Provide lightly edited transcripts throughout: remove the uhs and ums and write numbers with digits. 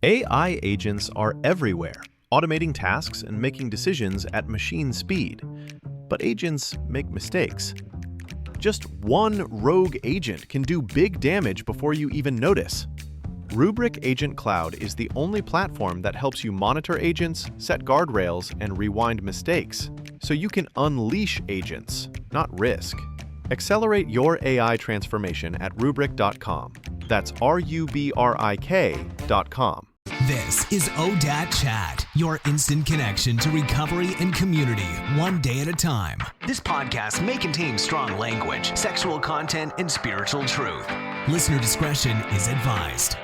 AI agents are everywhere, automating tasks and making decisions at machine speed. But agents make mistakes. Just one rogue agent can do big damage before you even notice. Rubrik Agent Cloud is the only platform that helps you monitor agents, set guardrails, and rewind mistakes, so you can unleash agents, not risk. Accelerate your AI transformation at Rubrik.com. That's RUBRIK.com. This is ODAT Chat, your instant connection to recovery and community, one day at a time. This podcast may contain strong language, sexual content, and spiritual truth. Listener discretion is advised.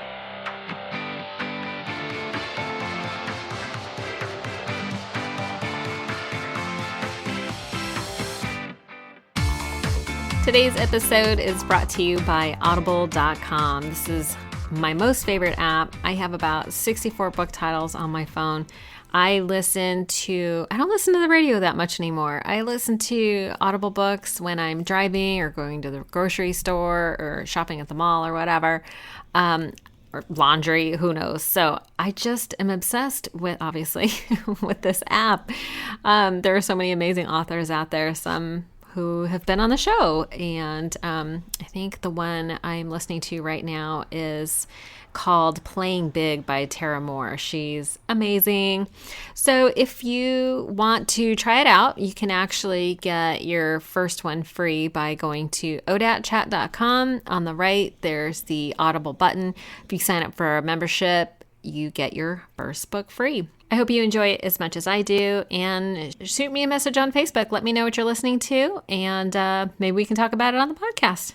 Today's episode is brought to you by Audible.com. This is my most favorite app. I have about 64 book titles on my phone. I don't listen to the radio that much anymore. I listen to Audible books when I'm driving or going to the grocery store or shopping at the mall or whatever, or laundry, who knows. So I just am obsessed with, obviously, with this app. There are so many amazing authors out there, some who have been on the show. And I think the one I'm listening to right now is called Playing Big by Tara Moore. She's amazing. So if you want to try it out, you can actually get your first one free by going to odatchat.com. On the right, there's the Audible button. If you sign up for a membership, you get your first book free. I hope you enjoy it as much as I do, and shoot me a message on Facebook. Let me know what you're listening to, and maybe we can talk about it on the podcast.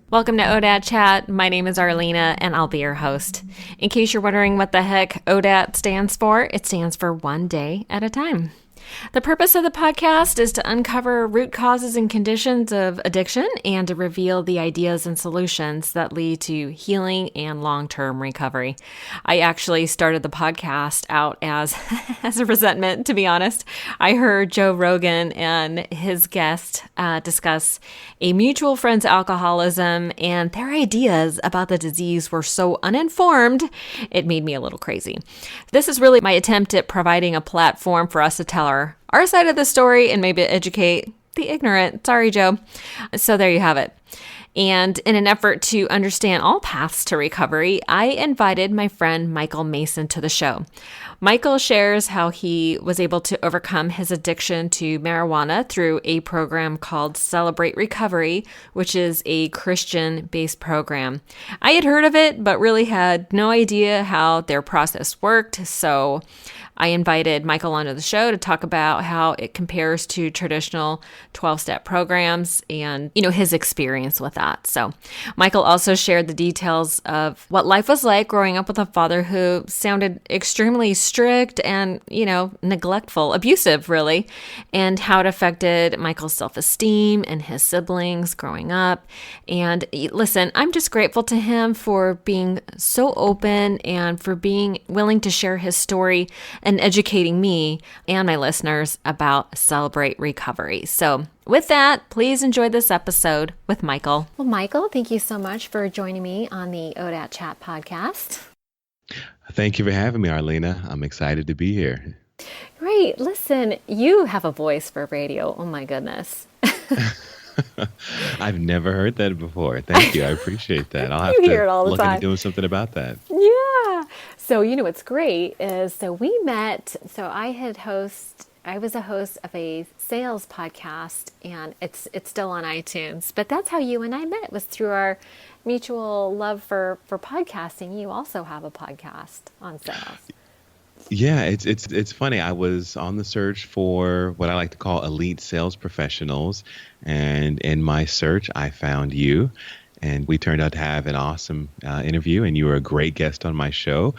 Welcome to ODAT Chat. My name is Arlena, and I'll be your host. In case you're wondering what the heck ODAT stands for, it stands for One Day at a Time. The purpose of the podcast is to uncover root causes and conditions of addiction and to reveal the ideas and solutions that lead to healing and long-term recovery. I actually started the podcast out as a resentment, to be honest. I heard Joe Rogan and his guest discuss a mutual friend's alcoholism, and their ideas about the disease were so uninformed, it made me a little crazy. This is really my attempt at providing a platform for us to tell our side of the story and maybe educate the ignorant. Sorry, Joe. So there you have it. And in an effort to understand all paths to recovery, I invited my friend Michael Mason to the show. Michael shares how he was able to overcome his addiction to marijuana through a program called Celebrate Recovery, which is a Christian-based program. I had heard of it, but really had no idea how their process worked, so I invited Michael onto the show to talk about how it compares to traditional 12-step programs and, his experience with that. So Michael also shared the details of what life was like growing up with a father who sounded extremely strict and, neglectful, abusive, really, and how it affected Michael's self-esteem and his siblings growing up. And listen, I'm just grateful to him for being so open and for being willing to share his story and educating me and my listeners about Celebrate Recovery. So with that, please enjoy this episode with Michael. Well, Michael, thank you so much for joining me on the ODAT Chat podcast. Thank you for having me, Arlena. I'm excited to be here. Great. Listen, you have a voice for radio. Oh my goodness. I've never heard that before. Thank you. I appreciate that. I'll have hear it all the look time. into doing something about that. Yeah. So, what's great is, we met, I was a host of a sales podcast, and it's still on iTunes, but that's how you and I met, was through our mutual love for podcasting. You also have a podcast on sales. Yeah, it's funny. I was on the search for what I like to call elite sales professionals, and in my search, I found you, and we turned out to have an awesome interview, and you were a great guest on my show.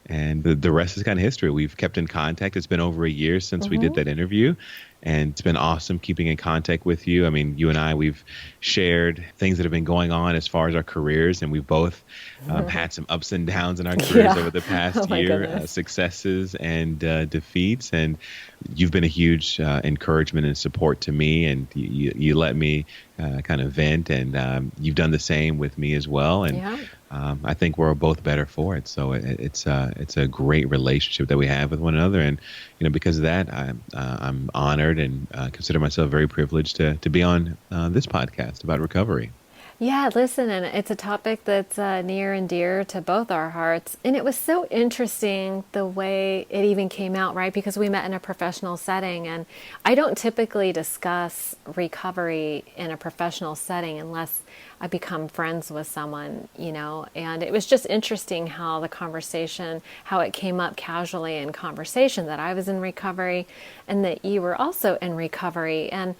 And the rest is kind of history. We've kept in contact. It's been over a year since we did that interview. And it's been awesome keeping in contact with you. I mean, you and I, we've shared things that have been going on as far as our careers. And we've both had some ups and downs in our careers over the past year, successes and defeats. And you've been a huge encouragement and support to me. And you let me kind of vent. And you've done the same with me as well. And I think we're both better for it. So it's a great relationship that we have with one another, and because of that, I'm honored and consider myself very privileged to be on this podcast about recovery. Yeah, listen, and it's a topic that's near and dear to both our hearts. And it was so interesting the way it even came out, right? Because we met in a professional setting, and I don't typically discuss recovery in a professional setting unless I become friends with someone, and it was just interesting how the conversation, how it came up casually in conversation that I was in recovery and that you were also in recovery. And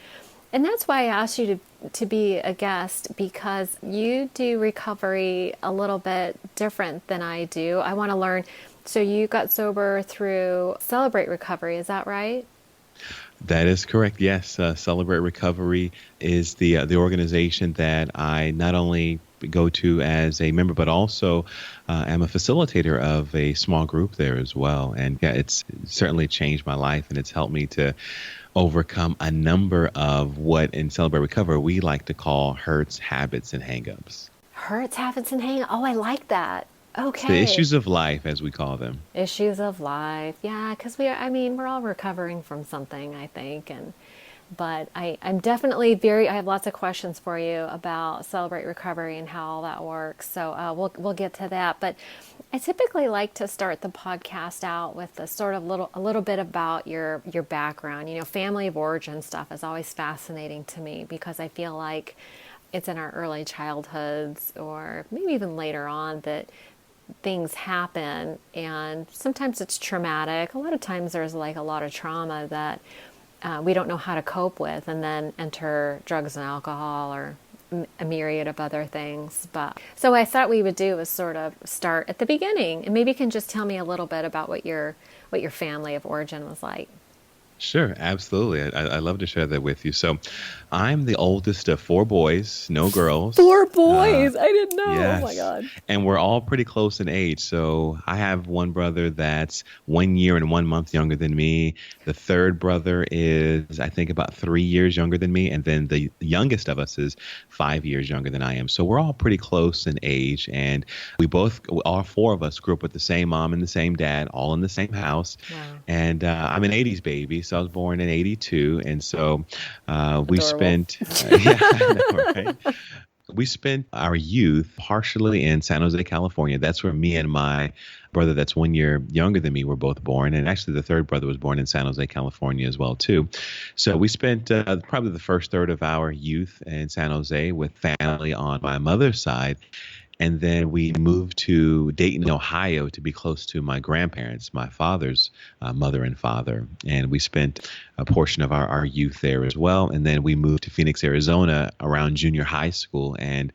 that's why I asked you to be a guest, because you do recovery a little bit different than I do. I want to learn. So you got sober through Celebrate Recovery, is that right? That is correct. Yes. Celebrate Recovery is the organization that I not only go to as a member, but also am a facilitator of a small group there as well. And yeah, it's certainly changed my life, and it's helped me to overcome a number of what in Celebrate Recovery we like to call hurts, habits, and hangups. Hurts, habits, and hangups. Oh, I like that. Okay. The issues of life, as we call them. Issues of life. Yeah, because we're all recovering from something, I think. But I'm definitely I have lots of questions for you about Celebrate Recovery and how all that works. So we'll get to that. But I typically like to start the podcast out with a little bit about your background. Family of origin stuff is always fascinating to me, because I feel like it's in our early childhoods or maybe even later on that things happen, and sometimes it's traumatic. A lot of times there's like a lot of trauma that we don't know how to cope with, and then enter drugs and alcohol or a myriad of other things. But so I thought we would do is sort of start at the beginning, and maybe you can just tell me a little bit about what your family of origin was like. Sure, absolutely. I love to share that with you. So I'm the oldest of 4 boys, no girls. 4 boys? I didn't know. Yes. Oh, my God. And we're all pretty close in age. So I have one brother that's 1 year and 1 month younger than me. The third brother is, I think, about 3 years younger than me. And then the youngest of us is 5 years younger than I am. So we're all pretty close in age. And all 4 of us grew up with the same mom and the same dad, all in the same house. Wow. And I'm an 80s baby. So I was born in 82. And so we spent, I know, right? We spent our youth partially in San Jose, California. That's where me and my brother that's 1 year younger than me were both born. And actually the third brother was born in San Jose, California as well, too. So we spent probably the first third of our youth in San Jose with family on my mother's side. And then we moved to Dayton, Ohio, to be close to my grandparents, my father's mother and father. And we spent a portion of our youth there as well. And then we moved to Phoenix, Arizona around junior high school. And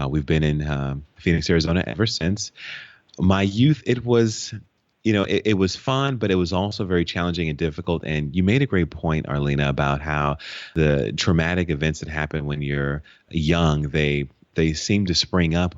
we've been in Phoenix, Arizona ever since. My youth, it was fun, but it was also very challenging and difficult. And you made a great point, Arlena, about how the traumatic events that happen when you're young, they seem to spring up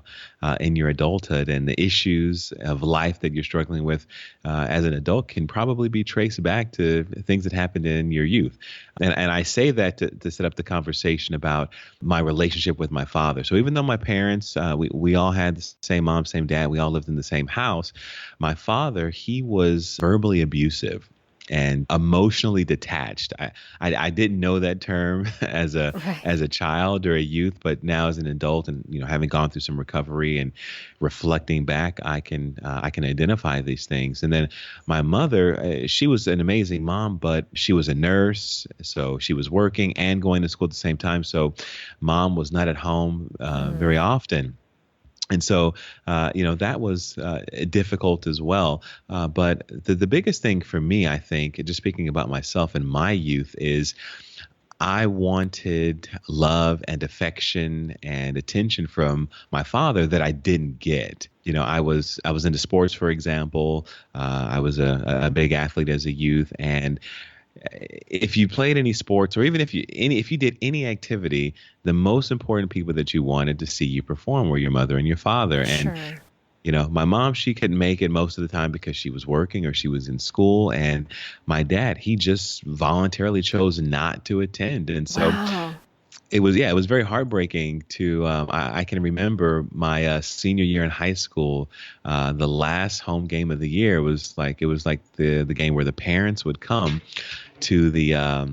in your adulthood, and the issues of life that you're struggling with as an adult can probably be traced back to things that happened in your youth. And I say that to set up the conversation about my relationship with my father. So even though my parents, we all had the same mom, same dad, we all lived in the same house, my father, he was verbally abusive and emotionally detached. I didn't know that term as a child or a youth, but now as an adult and having gone through some recovery and reflecting back, I can identify these things. And then my mother, she was an amazing mom, but she was a nurse, so she was working and going to school at the same time. So mom was not at home very often. And so, that was difficult as well. But the biggest thing for me, I think, just speaking about myself and my youth, is I wanted love and affection and attention from my father that I didn't get. I was into sports, for example. I was a big athlete as a youth, and if you played any sports, or even if you did any activity, the most important people that you wanted to see you perform were your mother and your father. And sure. My mom, she couldn't make it most of the time because she was working or she was in school. And my dad, he just voluntarily chose not to attend. And so it was very heartbreaking to, I can remember my senior year in high school, the last home game of the year it was like the game where the parents would come to the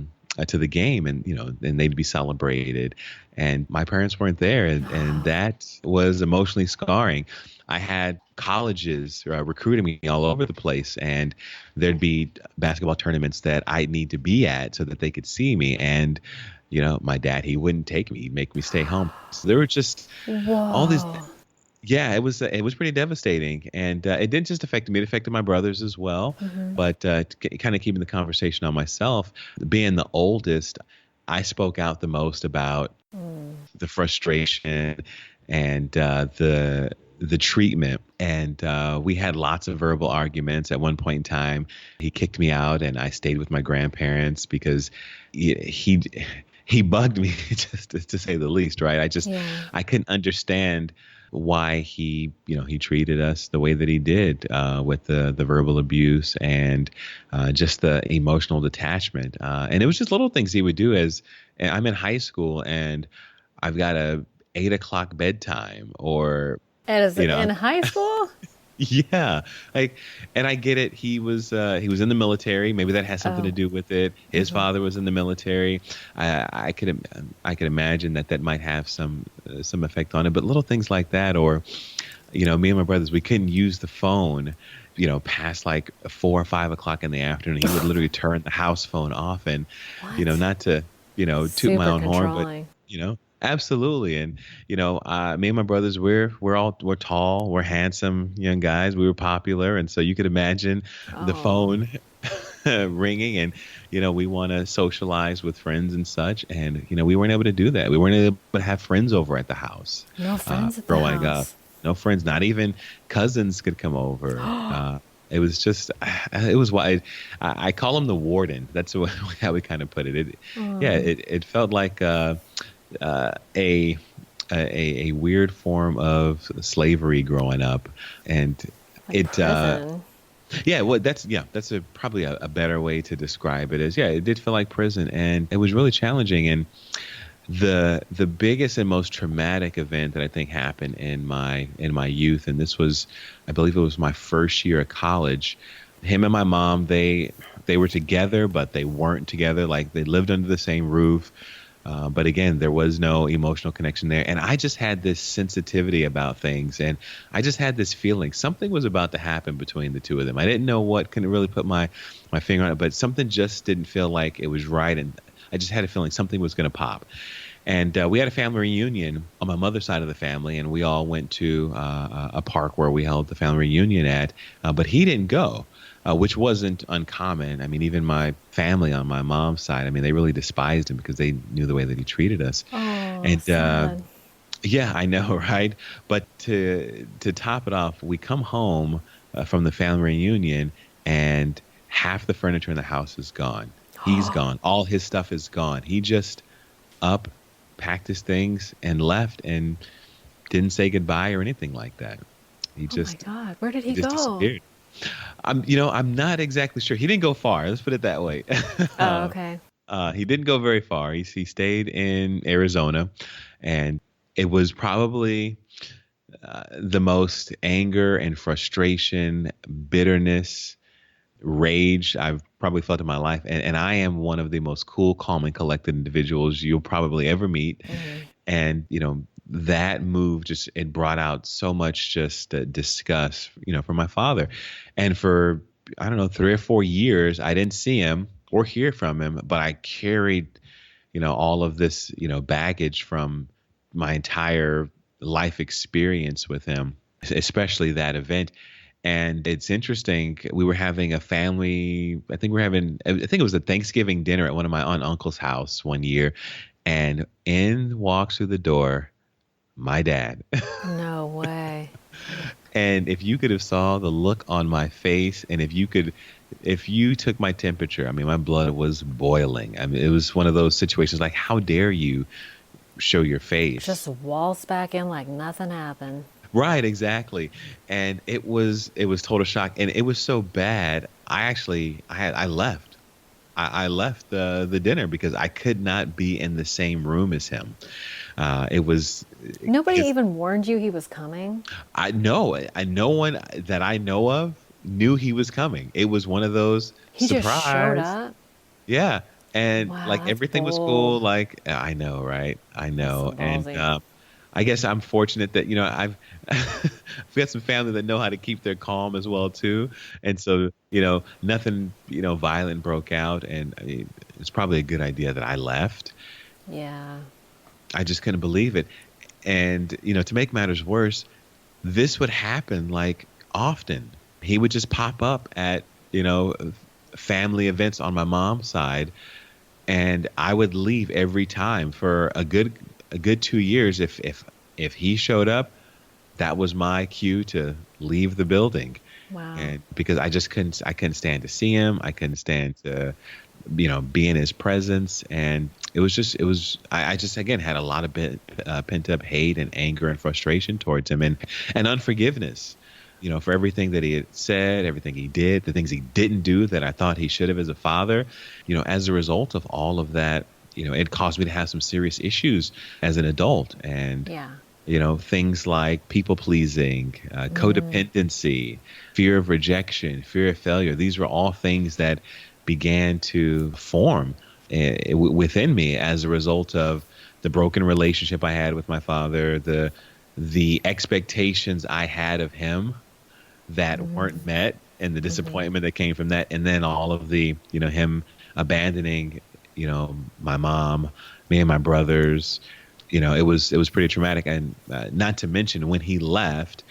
game, and and they'd be celebrated, and my parents weren't there, and that was emotionally scarring. I had colleges recruiting me all over the place, and there'd be basketball tournaments that I'd need to be at so that they could see me, and my dad, he wouldn't take me. He'd make me stay home. So there were just all these. Whoa. Yeah, it was pretty devastating, and it didn't just affect me; it affected my brothers as well. But kind of keeping the conversation on myself, being the oldest, I spoke out the most about the frustration and the treatment, and we had lots of verbal arguments. At one point in time, he kicked me out, and I stayed with my grandparents because he bugged me, just to say the least. Right? I couldn't understand why he treated us the way that he did, with the verbal abuse and just the emotional detachment. And it was just little things he would do and I'm in high school and I've got a 8 o'clock bedtime, or In high school? yeah, and I get it. He was in the military. Maybe that has something to do with it. His father was in the military. I could imagine that might have some effect on it. But little things like that, or me and my brothers, we couldn't use the phone, past like 4 or 5 o'clock in the afternoon. He would literally turn the house phone off, and not to toot my own horn, but absolutely. And, me and my brothers, we're tall, we're handsome young guys. We were popular. And so you could imagine the phone ringing, and, we want to socialize with friends and such. And, we weren't able to do that. We weren't able to have friends over at the house. No friends at the growing house. up. No friends, not even cousins could come over. It was just, it was why I call him the warden. That's how we kind of put it. It felt like, a weird form of slavery growing up, and Prison. that's probably a better way to describe it. It did feel like prison, and it was really challenging. And the biggest and most traumatic event that I think happened in my youth, and this was, I believe it was my first year of college. Him and my mom, they were together, but they weren't together. Like, they lived under the same roof. But again, there was no emotional connection there. And I just had this sensitivity about things. And I just had this feeling something was about to happen between the two of them. I didn't know what, couldn't really put my finger on it, but something just didn't feel like it was right. And I just had a feeling something was going to pop. And we had a family reunion on my mother's side of the family, and we all went to a park where we held the family reunion at. But he didn't go. Which wasn't uncommon. I mean, even my family on my mom's side, I mean, they really despised him because they knew the way that he treated us. Oh, and sad. yeah, I know, right? But to top it off, we come home from the family reunion, and half the furniture in the house is gone. He's gone. All his stuff is gone. He just packed his things and left, and didn't say goodbye or anything like that. He just, oh my God, where did he just go? disappeared. I'm not exactly sure. He didn't go far. Let's put it that way. Oh, okay. He didn't go very far. He stayed in Arizona, and it was probably the most anger and frustration, bitterness, rage I've probably felt in my life. And I am one of the most cool, calm, and collected individuals you'll probably ever meet. Mm-hmm. And, that move it brought out so much just disgust, for my father. And for, I don't know, 3 or 4 years, I didn't see him or hear from him, but I carried, all of this, baggage from my entire life experience with him, especially that event. And it's interesting. We were having a family, I think it was a Thanksgiving dinner at one of my aunt and uncle's house one year. And in walks through the door my dad. No way. And if you could have saw the look on my face, and if you took my temperature, I mean, my blood was boiling. I mean, it was one of those situations like, how dare you show your face? Just waltz back in like nothing happened. Right, exactly. And it was total shock. And it was so bad. I left. I left the dinner because I could not be in the same room as him. It was Nobody because even warned you he was coming? no one that I know of knew he was coming. It was one of those He just showed surprise. up? Yeah. And Wow, like that's everything was bold. cool. Like, I know, right? I That's so know. And ballsy. I guess I'm fortunate that, I've I've got some family that know how to keep their calm as well too. And so, nothing, violent broke out. And I mean, it's probably a good idea that I left. Yeah. I just couldn't believe it. And, to make matters worse, this would happen like often. He would just pop up at, family events on my mom's side, and I would leave every time for a good 2 years. If he showed up, that was my cue to leave the building. Wow. And because I couldn't stand to see him. I couldn't stand to, be in his presence. And I just, again, had a lot of pent up hate and anger and frustration towards him, and unforgiveness, for everything that he had said, everything he did, the things he didn't do that I thought he should have as a father. As a result of all of that, it caused me to have some serious issues as an adult. And Yeah. things like people pleasing, codependency, fear of rejection, fear of failure. These were all things that began to form within me as a result of the broken relationship I had with my father, the expectations I had of him that weren't met, and the disappointment that came from that, and then all of the, him abandoning, my mom, me and my brothers. It was pretty traumatic. And not to mention, when he left,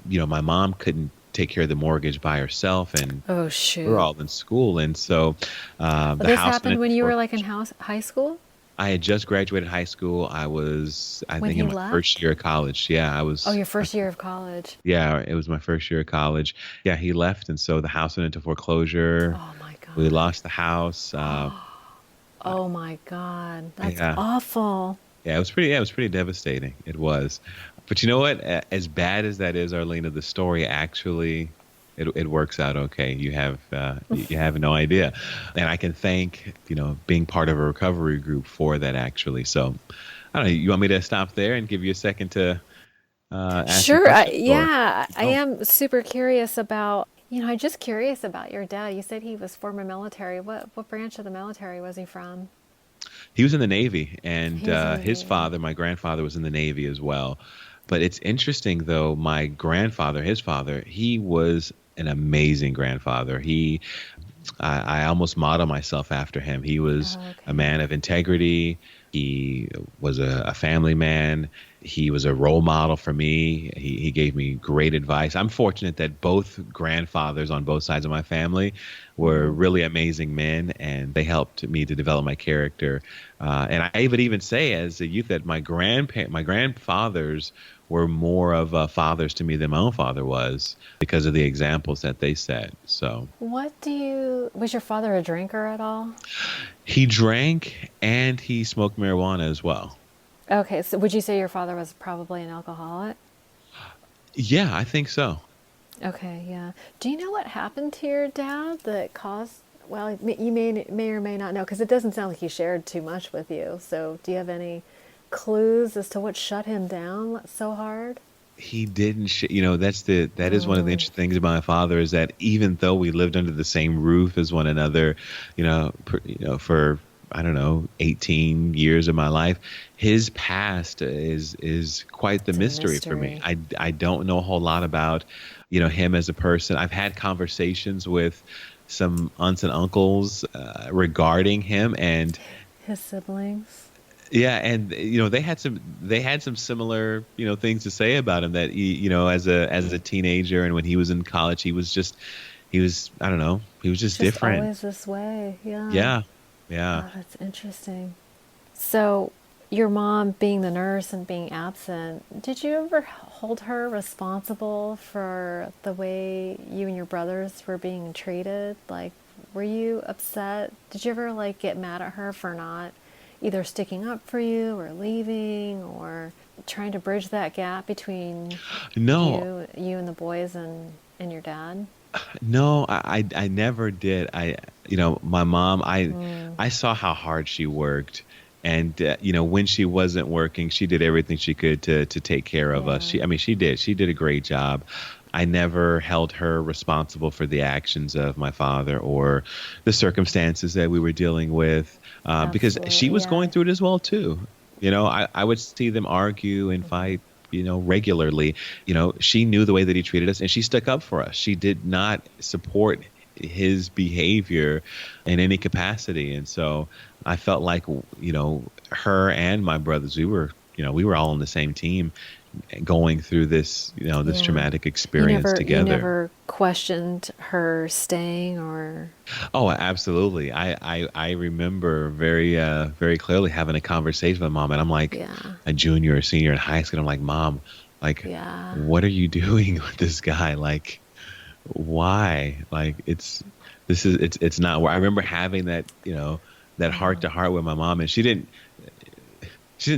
my mom couldn't take care of the mortgage by herself, and Oh, we're shoot. all in school. And so Well, the this house went happened when into you were like in foreclosure. high school? I had just graduated high school. I was, I When think, in he my first left? year of college. Yeah, I Oh, was. your first year of college. Yeah, it was my first year of college. Yeah, he left, and so the house went into foreclosure. Oh my We God. lost the house. Oh my God. That's Yeah, awful. yeah, it was pretty devastating. It was, but you know what? As bad as that is, Arlena, the story actually, it works out okay. You have no idea, and I can thank, being part of a recovery group for that, actually. So I don't know. You want me to stop there and give you a second to ask some Sure. questions, or Yeah, keep I going? am super curious about, I'm just curious about your dad. You said he was former military. What branch of the military was he from? He was in the Navy, and He was in the his Navy. father, my grandfather, was in the Navy as well. But it's interesting, though, my grandfather, his father, he was an amazing grandfather. I almost model myself after him. He was Oh, a okay. man of integrity. He was a family man. He was a role model for me. He gave me great advice. I'm fortunate that both grandfathers on both sides of my family were really amazing men, and they helped me to develop my character. And I would even say, as a youth, that my grandfathers were more of fathers to me than my own father was, because of the examples that they set. So Was your father a drinker at all? he drank and he smoked marijuana as well. Okay, so would you say your father was probably an alcoholic? Yeah, I think so. Okay, yeah. Do you know what happened to your dad that caused, well, you may or may not know, because it doesn't sound like he shared too much with you. So do you have any clues as to what shut him down so hard? He didn't that is one of the interesting things about my father, is that even though we lived under the same roof as one another, for, I don't know, 18 years of my life, his past is quite the It's a mystery for me. mystery. I don't know a whole lot about, him as a person. I've had conversations with some aunts and uncles regarding him, and His siblings? yeah, and they had some similar, things to say about him, that as a teenager, and when he was in college, he was, I don't know, he was just Just different. always this way. Yeah. Yeah. Yeah. Oh, that's interesting. So, your mom being the nurse and being absent, did you ever hold her responsible for the way you and your brothers were being treated? Like, were you upset? Did you ever like get mad at her for not either sticking up for you or leaving or trying to bridge that gap between No. you and the boys and and your dad? No, I never did. My mom, I saw how hard she worked. And, when she wasn't working, she did everything she could to take care of us. Yeah. She did. She did a great job. I never held her responsible for the actions of my father or the circumstances that we were dealing with, because she Absolutely, was yeah. going through it as well, too. I would see them argue and fight, regularly. She knew the way that he treated us and she stuck up for us. She did not support his behavior in any capacity. And so I felt like, her and my brothers, we were all on the same team going through this, this Yeah. traumatic experience You together. never questioned her staying or... Oh, absolutely. I remember very clearly having a conversation with Mom, and I'm like Yeah. a junior or senior in high school. I'm like, Mom, like, Yeah. what are you doing with this guy? Like, why? Like, it's not where I remember having that, that heart to heart with my mom, and she didn't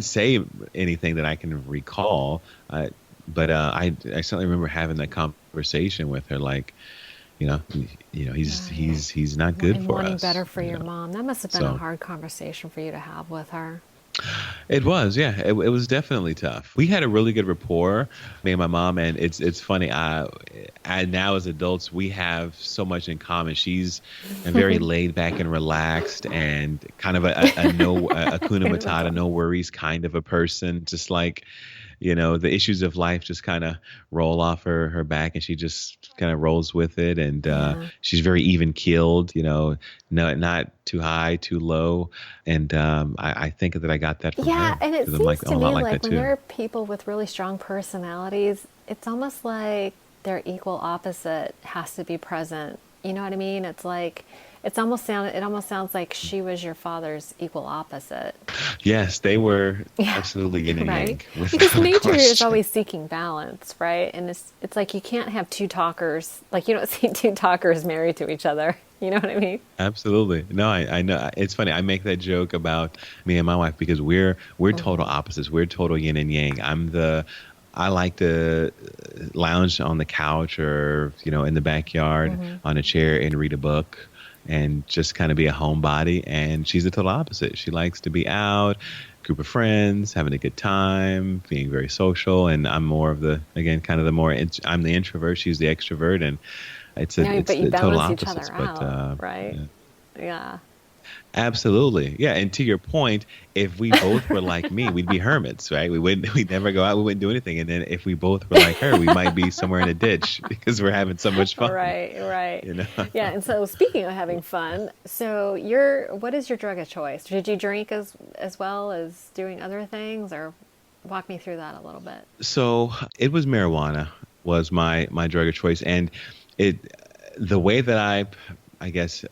say anything that I can recall. But I certainly remember having that conversation with her, like, he's not good and for wanting us. better for your mom. That must have been a So hard conversation for you to have with her. it was, yeah, it was definitely tough. We had a really good rapport, me and my mom, and it's funny. And now as adults, we have so much in common. She's a very laid back and relaxed, and kind of a Hakuna Matata, no worries kind of a person. Just like, the issues of life just kind of roll off her back, and she just kind of rolls with it. And Yeah. she's very even keeled, not too high, too low. And I think that I got that from Yeah, her. and it 'Cause seems I'm to a lot me like like that when there too. are people with really strong personalities, it's almost like their equal opposite has to be present. You know what I mean? It's like it almost sounds like she was your father's equal opposite. Yes, they were Yeah. absolutely yin and Right? yang, Because without nature is question. always seeking balance, right? And it's like you can't have two talkers. Like you don't see two talkers married to each other. You know what I mean? Absolutely. No, I know. It's funny. I make that joke about me and my wife because we're total opposites. We're total yin and yang. I like to lounge on the couch or, in the backyard on a chair and read a book and just kind of be a homebody. And she's the total opposite. She likes to be out, group of friends, having a good time, being very social. And I'm more of I'm the introvert. She's the extrovert. And it's But you the total balance each opposites. other But out, right? Yeah. absolutely. Yeah. And to your point, if we both were like me, we'd be hermits, right? We'd never go out. We wouldn't do anything. And then if we both were like her, we might be somewhere in a ditch because we're having so much fun. Right. You know? Yeah, and so speaking of having fun, so what is your drug of choice? Did you drink as well as doing other things, or walk me through that a little bit? So it was marijuana was my drug of choice. And the way that I guess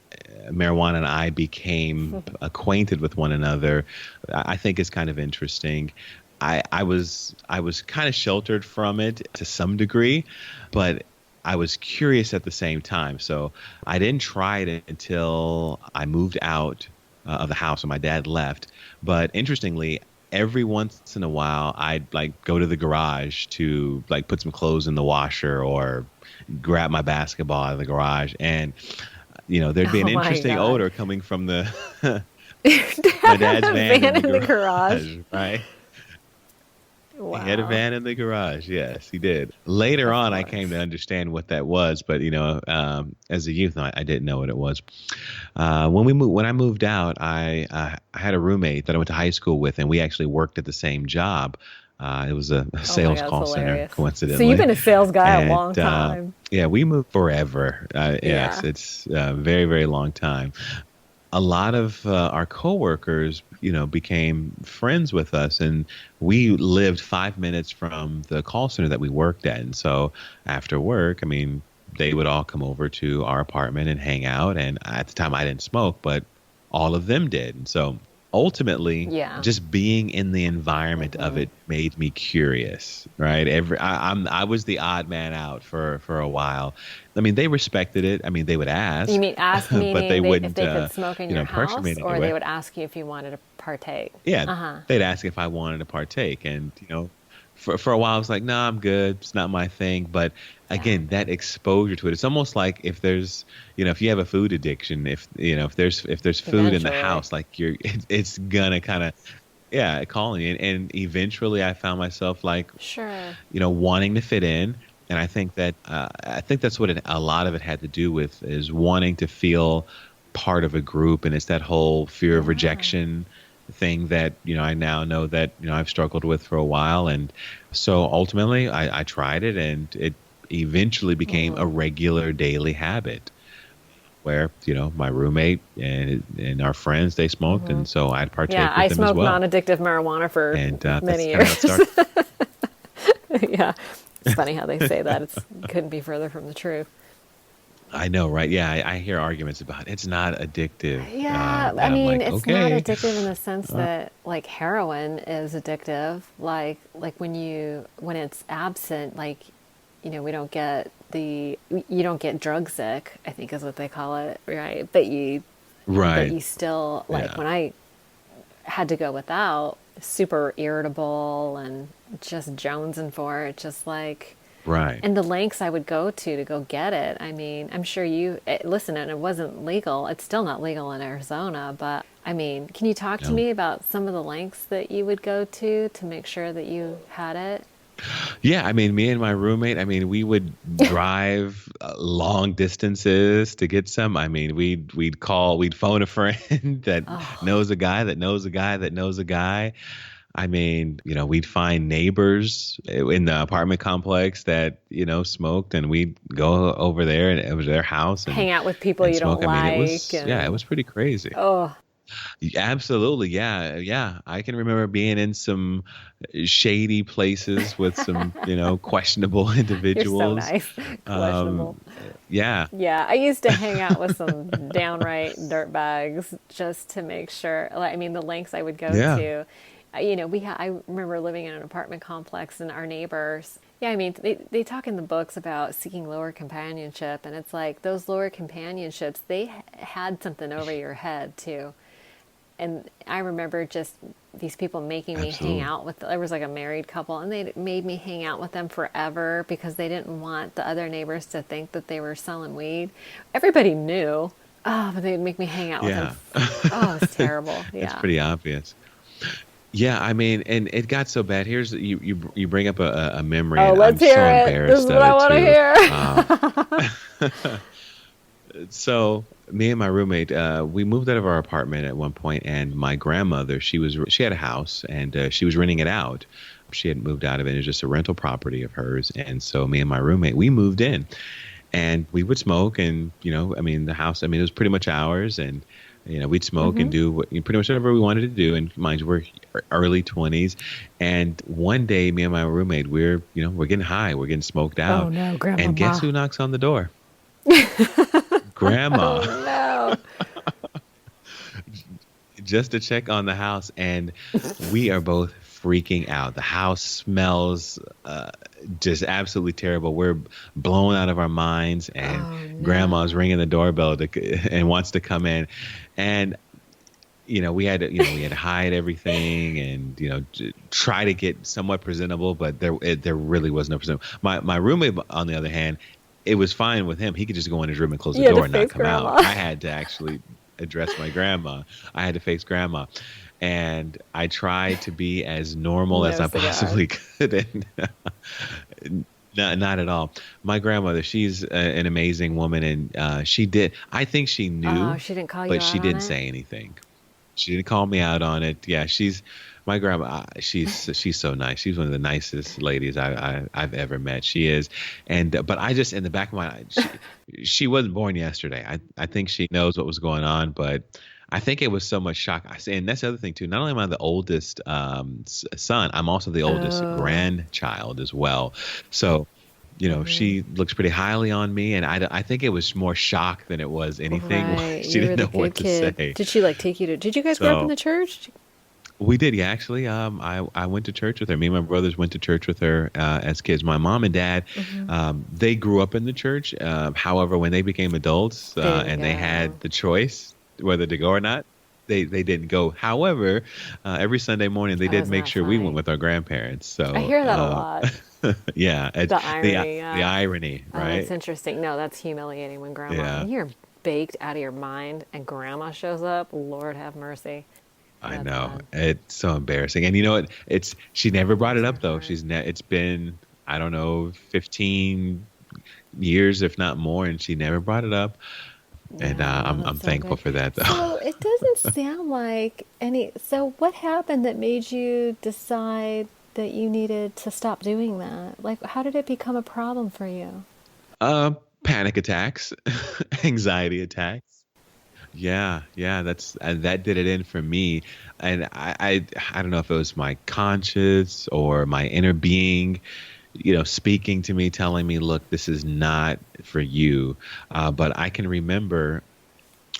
marijuana and I became acquainted with one another, I think is kind of interesting. I was kind of sheltered from it to some degree, but I was curious at the same time. So I didn't try it until I moved out of the house when my dad left. But interestingly, every once in a while, I'd like go to the garage to like put some clothes in the washer or grab my basketball out of the garage, and there'd be an Oh my interesting God. odor coming from the my dad's van in the garage, right? Wow. He had a van in the garage. Yes, he did. Later on, I came to understand what that was, but as a youth, I didn't know what it was. When I moved out, I had a roommate that I went to high school with, and we actually worked at the same job. It was a sales God, call that's center, hilarious. coincidentally. So you've been a sales guy And, a long time. yeah, we moved forever. Yes, Yeah. it's a very, very long time. A lot of our coworkers, became friends with us, and we lived 5 minutes from the call center that we worked at. And so after work, they would all come over to our apartment and hang out. And at the time, I didn't smoke, but all of them did. And so ultimately, Yeah. just being in the environment of it made me curious, right? I was the odd man out for a while. They respected it. They would ask. You mean ask meaning but they if wouldn't, they could smoke in your house, pressure me in any or way. they would ask you if you wanted to partake? Yeah, they'd ask if I wanted to partake, and for a while I was like, "No, I'm good. It's not my thing." But again, that exposure to it, it's almost like if there's, if you have a food addiction, if there's food in the Eventually. house, like it's gonna kind of, yeah, calling you. And eventually I found myself like, Sure. wanting to fit in. And I think that's what a lot of it had to do with, is wanting to feel part of a group. And it's that whole fear of rejection thing that, I now know that, I've struggled with for a while. And so ultimately I tried it, and it eventually became a regular daily habit where, my roommate and our friends, they smoked. And so I'd partake Yeah, with I them as smoked well. non-addictive marijuana for And many that's kinda years. how it started. Yeah. It's funny how they say that. It couldn't be further from the truth. I know, right? Yeah, I hear arguments about it's not addictive. Yeah, And I I'm mean, like, it's not okay. addictive in the sense that like heroin is addictive. Like when it's absent, like we don't get you don't get drug sick, I think is what they call it, right? But you Right. still, like Yeah. when I had to go without, super irritable and just jonesing for it, just like, Right. and the lengths I would go to go get it. I mean, I'm sure listen, and it wasn't legal. It's still not legal in Arizona, but I mean, can you talk to No. me about some of the lengths that you would go to make sure that you had it? Yeah, I mean, me and my roommate, I mean, we would drive long distances to get some. I mean, we'd phone a friend that knows a guy that knows a guy that knows a guy. I mean, we'd find neighbors in the apartment complex that, smoked, and we'd go over there, and it was their house, Hang out with people and you don't smoke. I mean, it like, was pretty crazy. oh, Absolutely. Yeah. Yeah. I can remember being in some shady places with some, questionable you're so individuals. nice. Questionable. Yeah. Yeah, I used to hang out with some downright dirtbags just to make sure. Like, I mean, the lengths I would go Yeah. to. I remember living in an apartment complex, and our neighbors. Yeah, I mean, they talk in the books about seeking lower companionship, and it's like those lower companionships, they had something over your head too. And I remember just these people making me hang Absolutely. out with. There was like a married couple, and they made me hang out with them forever because they didn't want the other neighbors to think that they were selling weed. Everybody knew. Oh, but they'd make me hang out with Yeah. them. Oh, it's terrible. It's Yeah. pretty obvious. Yeah. I mean, and it got so bad. You bring up a memory, Oh, and let's I'm hear so it. This is embarrassed what I of want to it hear. too. So me and my roommate, we moved out of our apartment at one point, and my grandmother, she had a house, and she was renting it out. She had moved out of it. It was just a rental property of hers. And so me and my roommate, we moved in, and we would smoke, and I mean, the house, I mean, it was pretty much ours, and we'd smoke and do pretty much whatever we wanted to do. And mind you, we're early 20s. And one day, me and my roommate, we're getting high, we're getting smoked out. Oh no, Grandma. And guess who knocks on the door? Grandma. No. Just to check on the house, and we are both freaking out. The house smells just absolutely terrible. We're blown out of our minds, and Grandma's ringing the doorbell and wants to come in, and we had to hide everything, and try to get somewhat presentable, but there really was no presentable. My roommate, on the other hand, it was fine with him. He could just go in his room and close the You had to door and not face come Grandma. out. I had to actually address my grandma. I had to face Grandma. And I tried to be as normal No as I cigar. possibly could. And not at all. My grandmother, she's an amazing woman. And I think she knew, Oh, she didn't call you but out she on didn't it? say anything. She didn't call me out on it. Yeah, my grandma. She's so nice. She's one of the nicest ladies I've ever met. She is, but I just, in the back of my mind, she wasn't born yesterday. I think she knows what was going on, but I think it was so much shock. And that's the other thing too. Not only am I the oldest son, I'm also the oldest grandchild as well. So, she looks pretty highly on me, and I think it was more shock than it was anything. Right. She You were didn't the know what good to kid. say. Did she take you to? Did you guys grow up in So- the church? We did, yeah. Actually, I went to church with her. Me and my brothers went to church with her as kids. My mom and dad, they grew up in the church. However, when they became adults didn't and they go. had the choice whether to go or not, they didn't go. However, every Sunday morning they Oh, did isn't make that sure we funny? went with our grandparents. So I hear that a lot. Yeah, The irony, the yeah. irony, Oh, that's right? interesting. No, that's humiliating when grandma, Yeah, when you're baked out of your mind and grandma shows up. Lord have mercy. I That's know. bad. It's so embarrassing. And you know what? It's she never brought Bless it her up though. heart. It's been, I don't know, 15 years if not more, and she never brought it up. And No, I'm that's so thankful good. for that though. So it doesn't sound like any. So what happened that made you decide that you needed to stop doing that? Like, how did it become a problem for you? Uh, Panic attacks, anxiety attacks. Yeah, yeah, that's and that did it in for me. And I don't know if it was my conscience or my inner being, speaking to me, telling me, look, this is not for you. But I can remember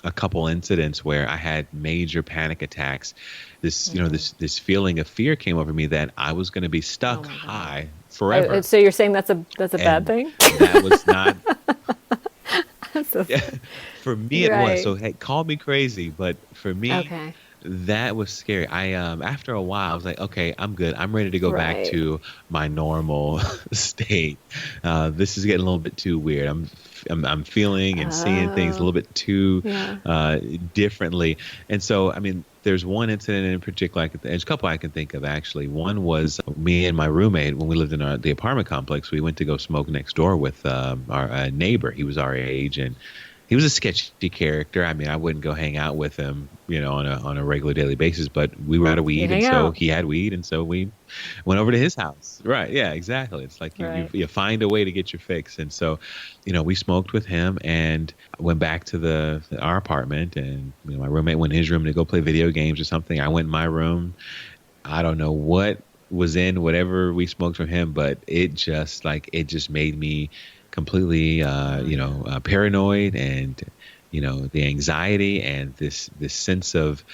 a couple incidents where I had major panic attacks. This feeling of fear came over me that I was going to be Oh stuck my God. high forever. So you're saying that's a bad And thing? that was not So- for me it was. right. So hey, call me crazy, but for me Okay. that was scary. I after a while I was like, okay, I'm good. I'm ready to go back Right. to my normal state. This is getting a little bit too weird. I'm feeling and seeing things a Oh, little bit too yeah. differently. And so, I mean, there's one incident in particular. There's a couple I can think of actually. One was me and my roommate when we lived in the apartment complex. We went to go smoke next door with our neighbor. He was our age, and he was a sketchy character. I mean, I wouldn't go hang out with him, on a regular daily basis. But we were out of You weed, and hang so out. he had weed, and so we went over to his house. Right? Yeah, exactly. It's like Right. you find a way to get your fix, and so, we smoked with him and went back to our apartment, and my roommate went in his room to go play video games or something. I went in my room. I don't know what was in whatever we smoked from him, but it just made me completely paranoid, and the anxiety and this sense of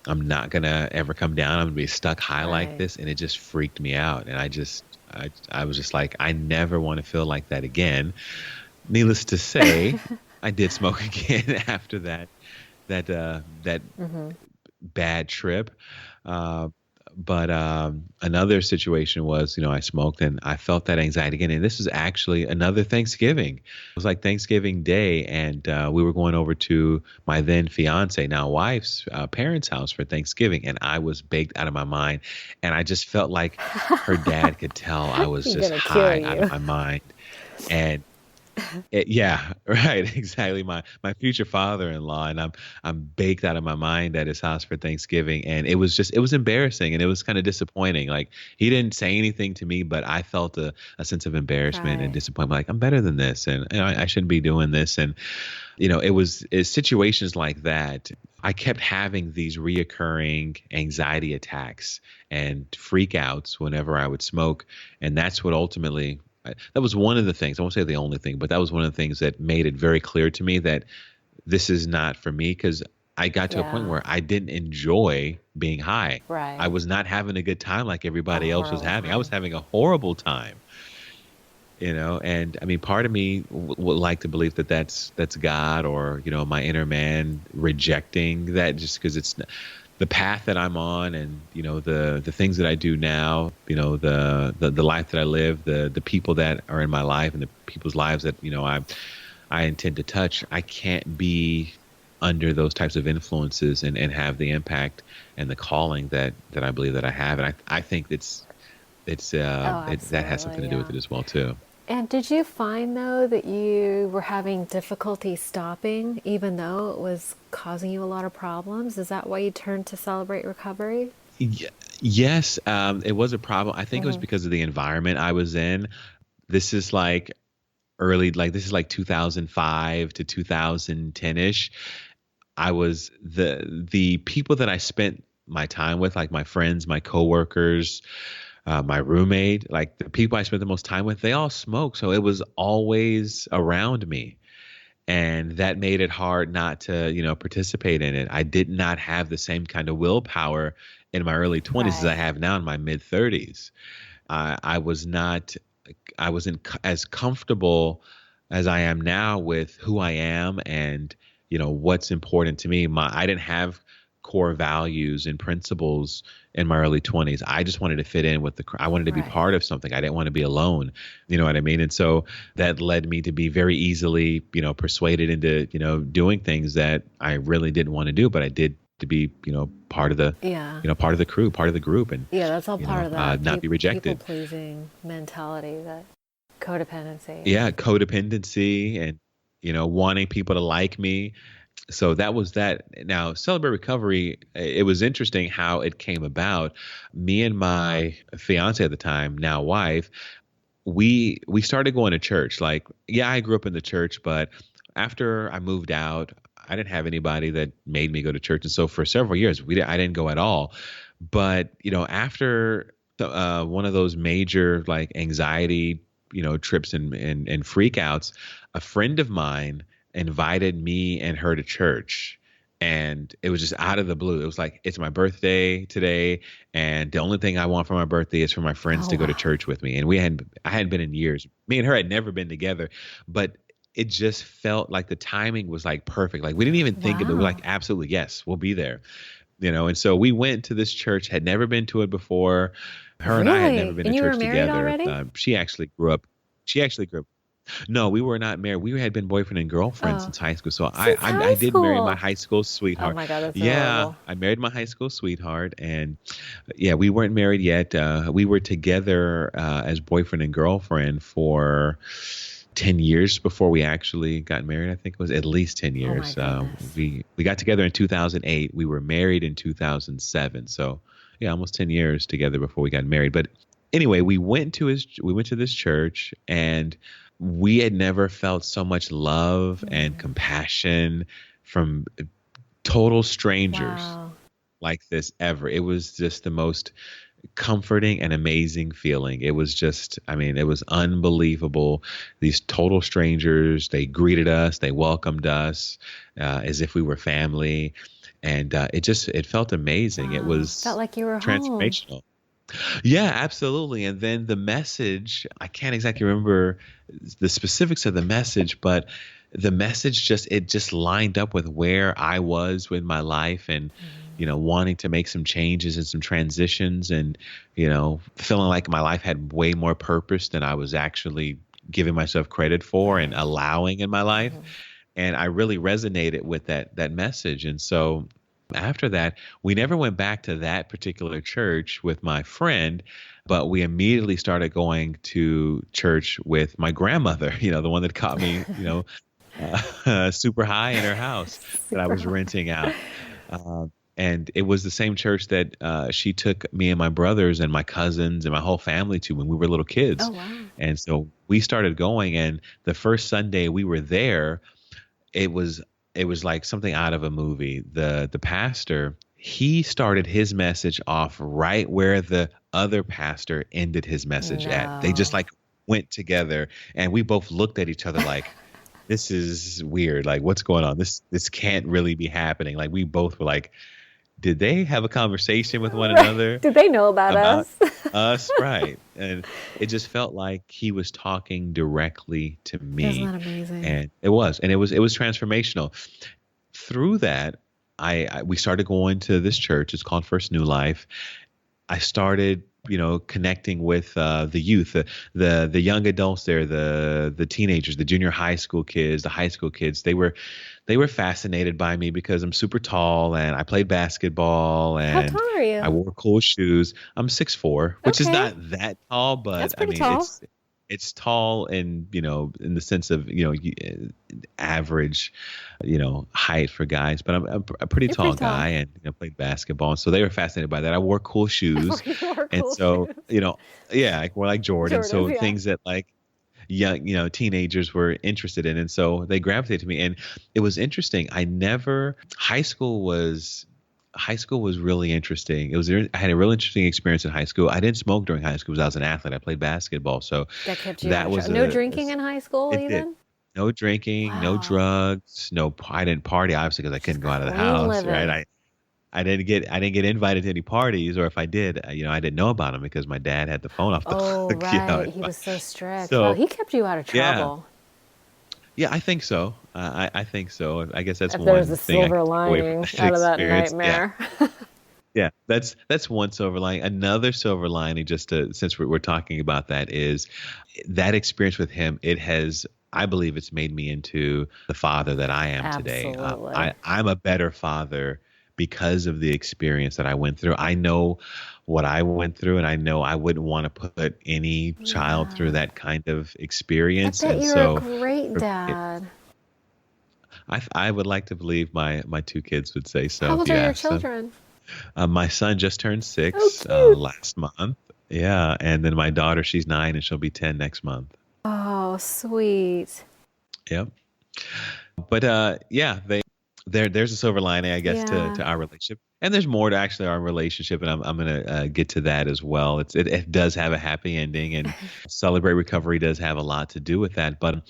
I'm not gonna ever come down. I'm gonna be stuck high like Right. this, and it just freaked me out. And I was just like, I never want to feel like that again. Needless to say, I did smoke again after that bad trip. Uh, but another situation was, I smoked and I felt that anxiety again. And this was actually another Thanksgiving. It was like Thanksgiving Day, and we were going over to my then fiance, now wife's parents' house for Thanksgiving, and I was baked out of my mind, and I just felt like her dad could tell I was He's just gonna kill high out of you. my mind, and yeah, right. Exactly. My future father-in-law, and I'm baked out of my mind at his house for Thanksgiving, and it was embarrassing, and it was kind of disappointing. Like he didn't say anything to me, but I felt a sense of embarrassment and Right. disappointment. Like I'm better than this, and I shouldn't be doing this. And it's situations like that. I kept having these reoccurring anxiety attacks and freakouts whenever I would smoke, and that's what ultimately that was one of the things. I won't say the only thing, but that was one of the things that made it very clear to me that this is not for me, because I got to a point Yeah. where I didn't enjoy being high. I Right. was not having a good time like A everybody else was horrible having. I was time. having a horrible time, and I mean, part of me would like to believe that that's God, or my inner man rejecting that, just because it's the path that I'm on, and the things that I do now, the life that I live, the people that are in my life, and the people's lives that I intend to touch. I can't be under those types of influences and have the impact and the calling that I believe that I have, and I think Oh, that has something absolutely. to do with Yeah. it as well too. And did you find though that you were having difficulty stopping, even though it was causing you a lot of problems? Is that why you turned to Celebrate Recovery? Ye- Yes, it was a problem. I think it was Hmm. because of the environment I was in. This is like this is like 2005 to 2010-ish. I was the people that I spent my time with, like my friends, my coworkers, my roommate, like the people I spent the most time with, they all smoke. So it was always around me. And that made it hard not to, participate in it. I did not have the same kind of willpower in my early 20s as I Right. have now in my mid 30s. I was not, I wasn't as comfortable as I am now with who I am and, what's important to me. I didn't have core values and principles in my early 20s. I just wanted to fit in with I wanted to be part of something. I didn't want to be alone. You know what I mean? And so that led me to be very easily, persuaded into, doing things that I really didn't want to do, but I did to be, part of the, part of the crew, part of the group. And that's all part of that. Not be rejected. People pleasing mentality, that codependency. Yeah. Codependency and, wanting people to like me. So that was that. Now, Celebrate Recovery, it was interesting how it came about. Me and my fiance at the time, now wife, we started going to church. Like, I grew up in the church, but after I moved out, I didn't have anybody that made me go to church. And so for several years, I didn't go at all. But, after one of those major like anxiety, trips and freakouts, a friend of mine invited me and her to church, and it was just out of the blue. It was like, it's my birthday today, and the only thing I want for my birthday is for my friends to go to church with me. And I hadn't been in years. Me and her had never been together, but it just felt like the timing was like perfect. Like we didn't even think of it. We were like, absolutely, yes, we'll be there. And so we went to this church, had never been to it before. Her and I had never been to church together. Already? She actually grew up. No, we were not married. We had been boyfriend and girlfriend since high school. So I did marry my high school sweetheart. Oh my God, that's adorable. I married my high school sweetheart, and we weren't married yet. We were together as boyfriend and girlfriend for 10 years before we actually got married. I think it was at least 10 years. We got together in 2008. We were married in 2007. So almost 10 years together before we got married. But anyway, we went to this church, and we had never felt so much love and compassion from total strangers like this ever. It was just the most comforting and amazing feeling. It was just, it was unbelievable. These total strangers, they greeted us, they welcomed us as if we were family. And it felt amazing. It was felt like you were transformational. Home. Yeah, absolutely. And then the message, I can't exactly remember the specifics of the message, but the message just lined up with where I was with my life and, wanting to make some changes and some transitions and, feeling like my life had way more purpose than I was actually giving myself credit for and allowing in my life. And I really resonated with that message. And so after that, we never went back to that particular church with my friend, but we immediately started going to church with my grandmother, the one that caught me, super high in her house that I was renting out. And it was the same church that she took me and my brothers and my cousins and my whole family to when we were little kids. Oh, wow. And so we started going, and the first Sunday we were there, it was like something out of a movie. The pastor, he started his message off right where the other pastor ended his message at. They just like went together, and we both looked at each other like, this is weird. Like, what's going on? This can't really be happening. Like, we both were like, did they have a conversation with one another? Did they know about us? Us, right. And it just felt like he was talking directly to me. Isn't that amazing? And it was transformational. Through that, we started going to this church. It's called First New Life. I started, connecting with the youth, the young adults there, the teenagers, the junior high school kids, the high school kids. They were fascinated by me because I'm super tall and I played basketball and how tall are you? I wore cool shoes. I'm 6'4", which is not that tall, but tall. It's tall in the sense of, average, height for guys, but I'm a pretty tall guy and played basketball. And so they were fascinated by that. I wore cool shoes. I wore like Jordan. So things that like young, teenagers were interested in. And so they gravitated to me, and it was interesting. High school was really interesting. I had a really interesting experience in high school. I didn't smoke during high school because I was an athlete. I played basketball. So that kept you no drinking in high school even? Did. No drinking, no drugs, I didn't party obviously because I couldn't go out of the house, right? I didn't get invited to any parties, or if I did, I didn't know about them because my dad had the phone off the hook. Right. He was so strict. So he kept you out of trouble. Yeah, I think so. I think so. I guess that's If one there's a thing I silver can take away from lining that out of that experience. Yeah. nightmare. Yeah, that's one silver lining. Another silver lining, just to, since we're talking about that, is that experience with him. It has, I believe, it's made me into the father that I am today. Absolutely. I'm a better father because of the experience that I went through. I know what I went through, and I know I wouldn't want to put any child through Yeah. that kind of I experience. bet And you're a so, great for me, dad. I would like to believe my two kids would say How so. old are your Yeah. So. children? My son just turned Oh, 6 cute. last month. Yeah, and then my daughter, she's 9, and she'll be 10 next month. Oh, sweet. Yep. But yeah, there's a silver lining, I guess, Yeah. to our relationship, and there's more to actually our relationship, and I'm gonna get to that as well. It does have a happy ending, and Celebrate Recovery does have a lot to do with that. But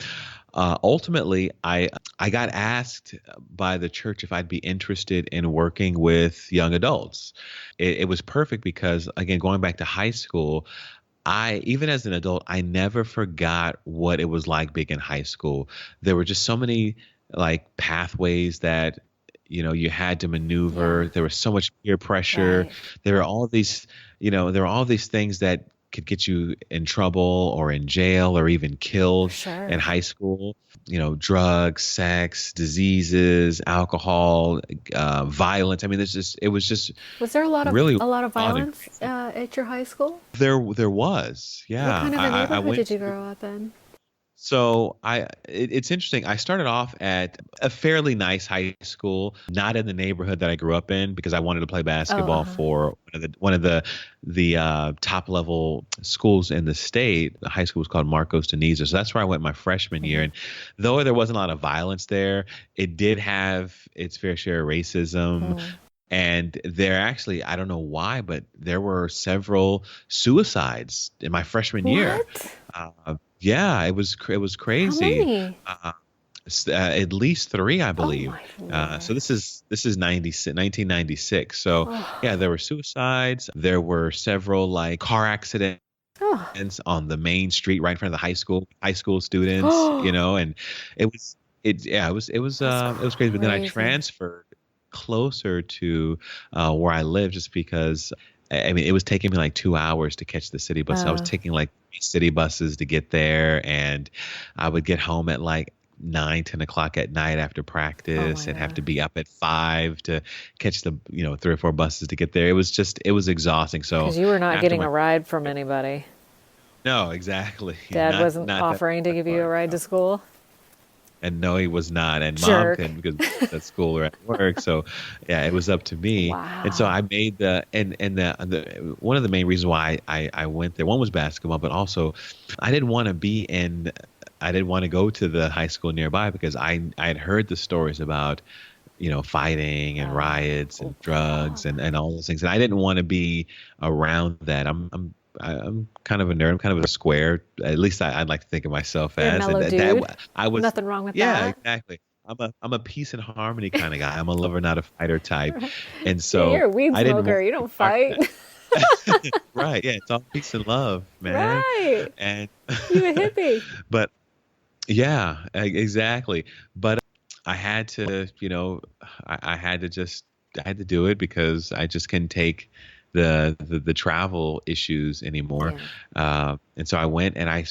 ultimately, I got asked by the church if I'd be interested in working with young adults. It was perfect because, again, going back to high school, even as an adult, I never forgot what it was like being in high school. There were just so many like pathways that, you had to maneuver. Yeah. There was so much peer pressure. Right. There were all these, there were all these things that could get you in trouble or in jail or even For killed in sure. high school. Drugs, sex, diseases, alcohol, violence. I mean, it was just Was there really a lot of odd. violence at your high school? There was, What yeah. kind of a I neighborhood went did you to, grow up in? so it's interesting. I started off at a fairly nice high school, not in the neighborhood that I grew up in, because I wanted to play Oh, basketball uh-huh. for one of the top level schools in the state. The high school was called Marcos Deniza. So that's where I went my freshman year. And though there wasn't a lot of violence there, it did have its fair share of racism. Mm. And there actually, I don't know why, but there were several suicides in my freshman year. What? Yeah, it was How crazy. many? At least 3, I Oh believe. my So goodness. this is 1996. So Oh. yeah, there were suicides. There were several like car accidents Oh. on the main street right in front of the high school students. And That's it was crazy. But then I crazy. transferred closer to where I live just because. I mean, it was taking me like 2 hours to catch the city bus. I was Uh, taking like 3 city buses to get there, and I would get home at like 9, 10 o'clock at night after oh practice my and have to gosh. be up at 5 to catch the 3 or 4 buses to get there. It was exhausting. So Because you were not after getting my a ride from anybody. no, exactly. Dad Not wasn't not that offering to give you a far. ride to school. And no, he was not. And mom Jerk. couldn't because at school or at work. So yeah, it was up to me. And so Wow. I made the one of the main reasons why I went there. One was basketball, but also I didn't want to be in. I didn't want to go to the high school nearby because I had heard the stories about fighting and riots Oh, and drugs and all those things, and I didn't want to be around that. I'm kind of a nerd. I'm kind of a square. At least I'd like to think of myself you're a as. And mellow dude. I was. Nothing wrong with Yeah, that. exactly. I'm a peace and harmony kind of guy. I'm a lover, not a fighter type. And Yeah, so you're a weed I didn't want smoker. You to be don't part of fight. that. Right. Yeah. It's all peace and love, man. Right. And You a hippie. but yeah, exactly. But I had to, I had to I had to do it because I just couldn't take the travel issues anymore. Yeah. And so I went, and I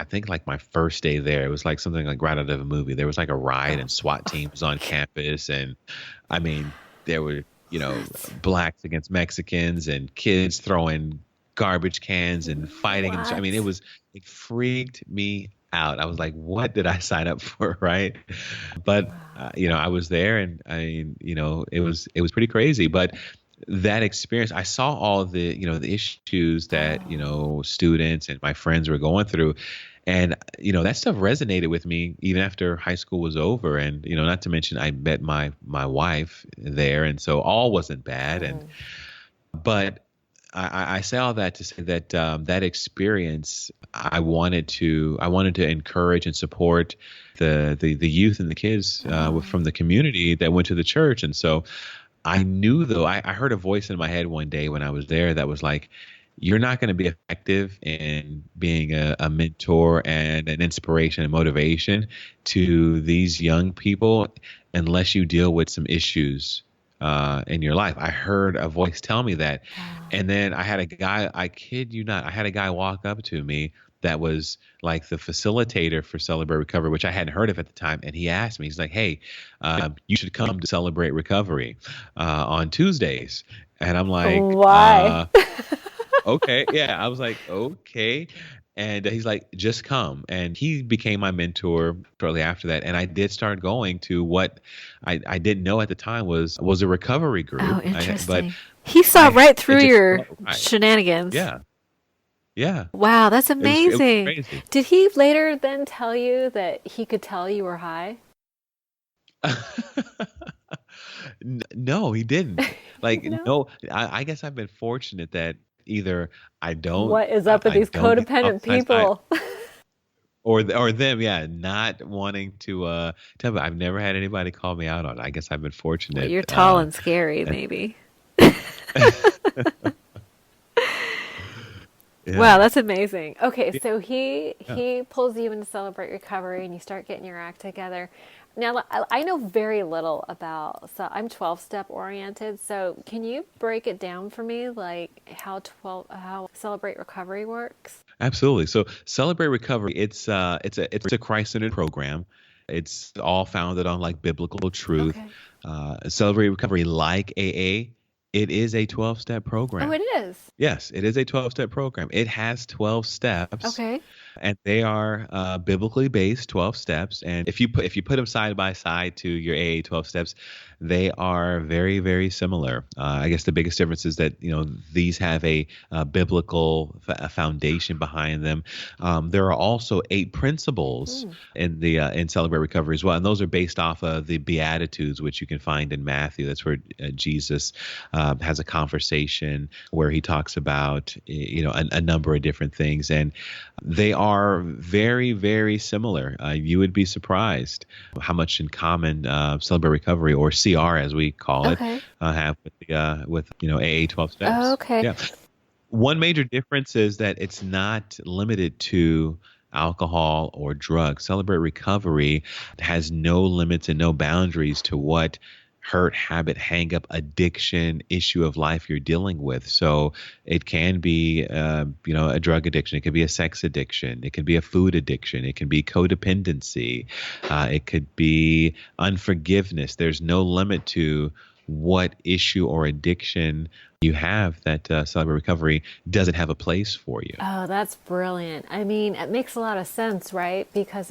think like my first day there, it was like something like right out of a movie. There was like a riot, and SWAT teams on campus, and I mean there were blacks against Mexicans and kids throwing garbage cans and fighting. And I mean What? it freaked me out. I was like, what did I sign up for? Right. But, I was there, and it was pretty crazy. But that experience, I saw all the issues that, students and my friends were going through. And, that stuff resonated with me even after high school was over. And, not to mention I met my wife there. And so all wasn't bad. But I say all that to say that that experience, I wanted to encourage and support the youth and the kids from the community that went to the church. And so I heard a voice in my head one day when I was there that was like, you need to be a part of this. You need to be a part of this. And so I you're not going to be effective in being a mentor and an inspiration and motivation to these young people unless you deal with some issues in your life. I heard a voice tell me that. And then I had a guy, I kid you not, I had a guy walk up to me that was like the facilitator for Celebrate Recovery, which I hadn't heard of at the time. And he asked me, he's like, hey, you should come to Celebrate Recovery on Tuesdays. And I'm like, Why? okay. Yeah. I was like, okay. And he's like, just come. And he became my mentor shortly after that. And I did start going to what I didn't know at the time was a recovery group. Oh, But interesting. He saw right through your right. shenanigans. Yeah. Yeah. Wow, that's It was amazing. crazy. Did he later then tell you that he could tell you were high? No, he didn't. Like, No? no, I guess I've been fortunate that either I don't, What is up with I these don't get codependent outside, people? or them, yeah, not wanting to tell me. I've never had anybody call me out on it. I guess I've been fortunate. Well, you're tall and scary, maybe. Yeah. Wow, that's amazing. Okay, so he pulls you into Celebrate Recovery, and you start getting your act together. Now, I know very little about, so I'm 12-step oriented. So can you break it down for me, like how Celebrate Recovery works? Absolutely. So Celebrate Recovery, it's a Christ-centered program. It's all founded on like biblical truth. Okay. Celebrate Recovery, like AA, it is a 12-step program. Oh, it is. Yes, it is a 12-step program. It has 12 steps. Okay. And they are biblically based 12 steps. And if you put them side by side to your AA 12 steps, they are very, very similar. I guess the biggest difference is that these have a biblical foundation behind them. There are also 8 principles in Celebrate Recovery as well, and those are based off of the Beatitudes, which you can find in Matthew. That's where Jesus has a conversation where he talks about a number of different things, and they are very, very similar. You would be surprised how much in common Celebrate Recovery, or CR as we call it, have with AA 12 steps. Oh, okay. Yeah. One major difference is that it's not limited to alcohol or drugs. Celebrate Recovery has no limits and no boundaries to what hurt, habit, hang up, addiction issue of life you're dealing with. So it can be, a drug addiction. It could be a sex addiction. It could be a food addiction. It can be codependency. It could be unforgiveness. There's no limit to what issue or addiction you have that Celebrate Recovery doesn't have a place for you. Oh, that's brilliant. I mean, it makes a lot of sense, right? Because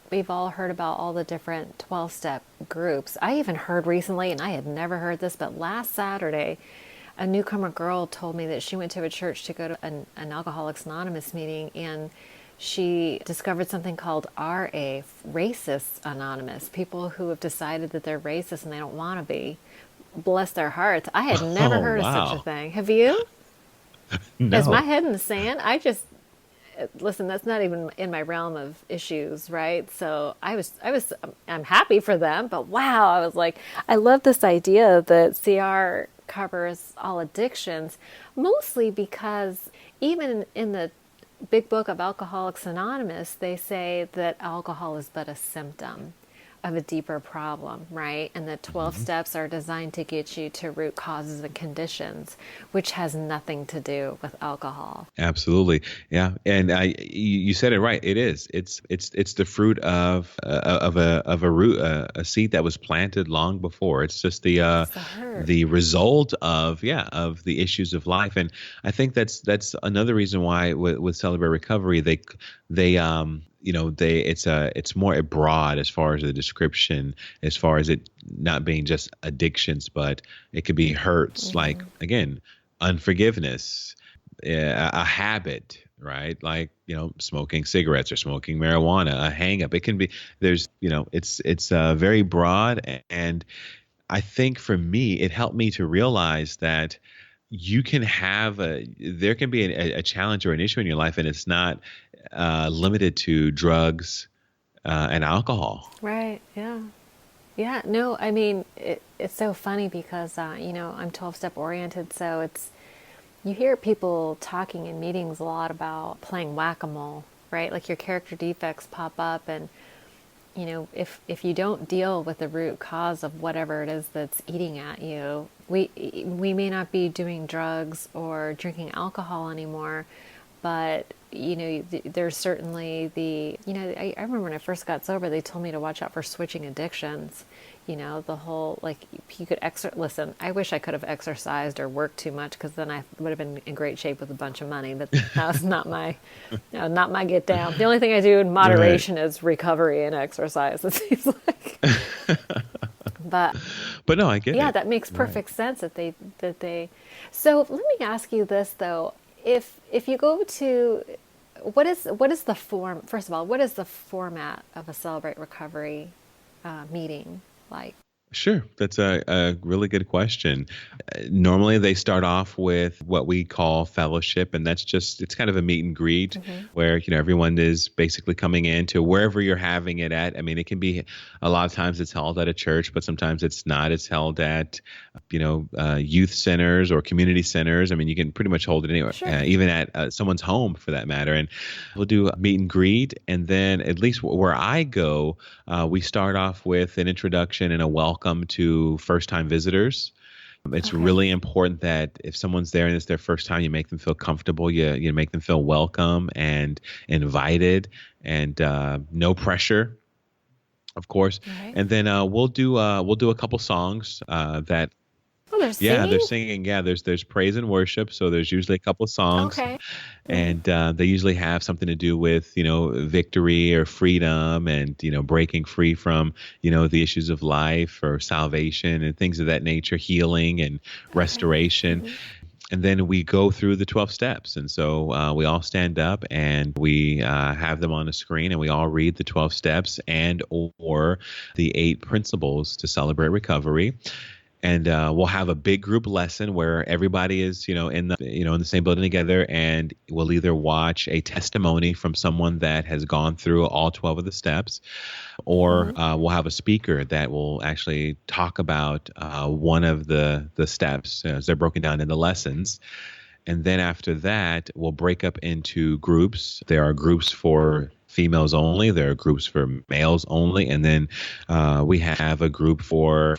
we've all heard about all the different 12-step groups. I even heard recently, and I had never heard this, but last Saturday, a newcomer girl told me that she went to a church to go to an Alcoholics Anonymous meeting, and she discovered something called RA, Racist Anonymous, people who have decided that they're racist and they don't want to be. Bless their hearts. I had never heard of such a thing. Have you? No. Is my head in the sand? Listen, that's not even in my realm of issues, right? So I'm happy for them, but wow, I was like, I love this idea that CR covers all addictions, mostly because even in the big book of Alcoholics Anonymous, they say that alcohol is but a symptom of a deeper problem, right? And the 12 steps are designed to get you to root causes and conditions, which has nothing to do with alcohol. Absolutely, yeah. And you said it right. It is. It's the fruit of a root, a seed that was planted long before. It's just the result of the issues of life. And I think that's another reason why with Celebrate Recovery it's more broad as far as the description, as far as it not being just addictions, but it could be hurts, like, again, unforgiveness, a habit, right? Like, smoking cigarettes or smoking marijuana, a hang up. It can be, it's very broad. And I think for me, it helped me to realize that there can be a challenge or an issue in your life, and it's not limited to drugs and alcohol. Right. Yeah. Yeah. No, I mean, it's so funny because, I'm 12-step oriented. So You hear people talking in meetings a lot about playing whack-a-mole, right? Like your character defects pop up, and if you don't deal with the root cause of whatever it is that's eating at you, we may not be doing drugs or drinking alcohol anymore, but there's certainly I remember when I first got sober, they told me to watch out for switching addictions. The whole, like, you could listen, I wish I could have exercised or worked too much, because then I would have been in great shape with a bunch of money, but that was not my get down. The only thing I do in moderation is recovery and exercise, it seems like. But no, I get it. Yeah, that makes perfect sense that they. So let me ask you this though: if you go to, what is the form? First of all, what is the format of a Celebrate Recovery meeting like? Sure. That's a really good question. Normally, they start off with what we call fellowship, and it's kind of a meet and greet where, everyone is basically coming in to wherever you're having it at. I mean, it can be, a lot of times it's held at a church, but sometimes it's not. It's held at, youth centers or community centers. I mean, you can pretty much hold it anywhere, even at someone's home for that matter. And we'll do a meet and greet. And then, at least where I go, we start off with an introduction and a welcome to first-time visitors. It's really important that if someone's there and it's their first time, you make them feel comfortable. You make them feel welcome and invited, and no pressure, of course. Right. And then we'll do a couple songs that. Oh, they're singing? They're singing. Yeah, there's praise and worship. So there's usually a couple of songs. Okay. And they usually have something to do with, victory or freedom and, breaking free from, the issues of life or salvation and things of that nature, healing and restoration. Mm-hmm. And then we go through the 12 steps. And so we all stand up and we have them on a screen, and we all read the 12 steps and or the 8 principles to celebrate recovery. And we'll have a big group lesson where everybody is, in the same building together, and we'll either watch a testimony from someone that has gone through all 12 of the steps, or we'll have a speaker that will actually talk about one of the steps as they're broken down into lessons. And then after that, we'll break up into groups. There are groups for females only. There are groups for males only. And then we have a group for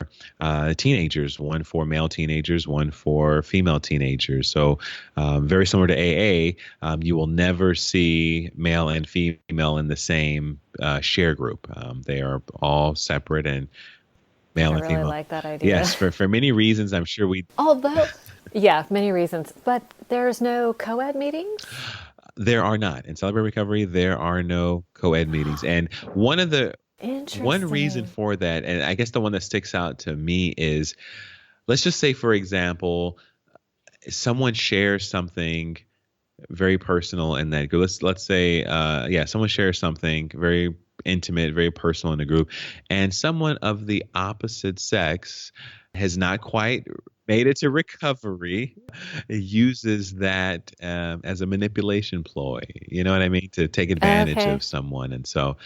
teenagers, one for male teenagers, one for female teenagers. So very similar to AA, you will never see male and female in the same share group. They are all separate, and male and female. I really like that idea. Yes, for many reasons, I'm sure Although, yeah, many reasons. But there's no co-ed meetings? There are not. In Celebrate Recovery, there are no co-ed meetings. And one reason for that, and I guess the one that sticks out to me is, let's just say, for example, someone shares something very personal in that group. Let's say, someone shares something very intimate, very personal in the group, and someone of the opposite sex has not quite made it to recovery, uses that as a manipulation ploy, you know what I mean, to take advantage of someone. And so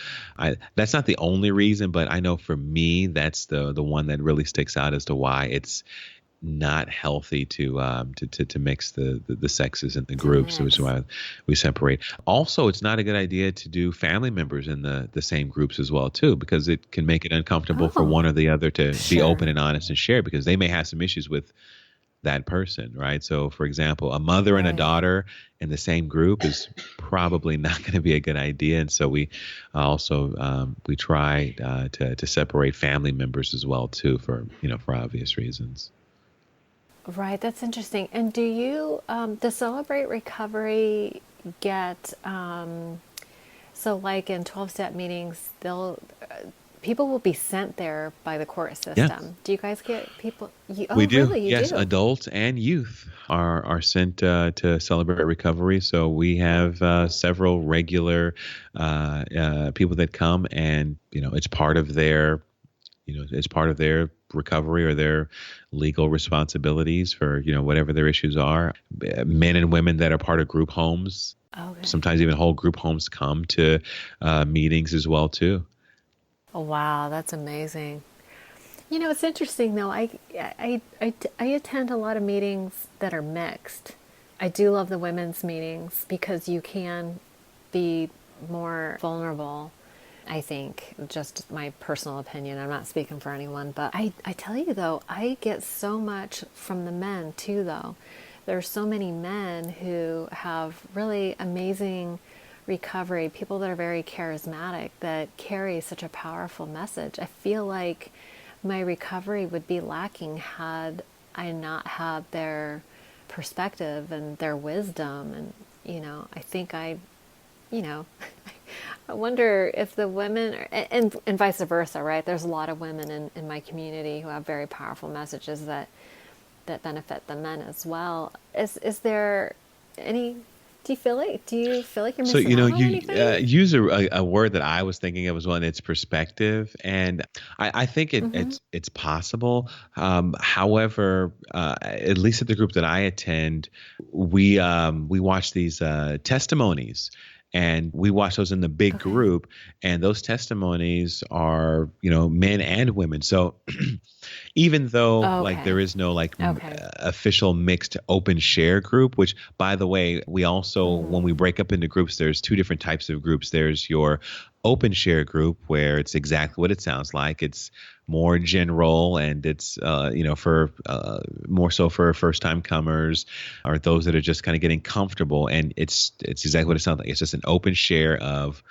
that's not the only reason, but I know for me, that's the one that really sticks out as to why it's not healthy to mix the sexes in the groups, which is why we separate. Also, it's not a good idea to do family members in the same groups as well, too, because it can make it uncomfortable for one or the other to be open and honest and share, because they may have some issues with that person, right? So, for example, a mother and a daughter in the same group is probably not going to be a good idea. And so we also we try to separate family members as well, too, for obvious reasons. Right, that's interesting. And do you, the Celebrate Recovery get, so like in 12-step meetings, people will be sent there by the court system. Yes. Do you guys get people? We do. Really? Yes, do? Adults and youth are sent to Celebrate Recovery. So we have several regular people that come, and it's part of their recovery or their legal responsibilities for whatever their issues are. Men and women that are part of group homes, sometimes even whole group homes, come to meetings as well too. Oh, wow, that's amazing. It's interesting though. I attend a lot of meetings that are mixed. I do love the women's meetings because you can be more vulnerable. I think, just my personal opinion, I'm not speaking for anyone, but I tell you though, I get so much from the men too though. There's so many men who have really amazing recovery, people that are very charismatic, that carry such a powerful message. I feel like my recovery would be lacking had I not had their perspective and their wisdom. And, I think I wonder if the women, and vice versa, right? There's a lot of women in my community who have very powerful messages that benefit the men as well. Is there any, do you feel like you're missing out on anything? Use a word that I was thinking of as well, and it's perspective. And I think it's possible. However, at least at the group that I attend, we watch these testimonies. And we watch those in the big group, and those testimonies are, men and women. So even though there is no official mixed open share group, which by the way, we also, when we break up into groups, there's two different types of groups. There's your open share group where it's exactly what it sounds like. It's more general, and it's for more so for first time comers or those that are just kind of getting comfortable. And it's exactly what it sounds like. It's just an open share of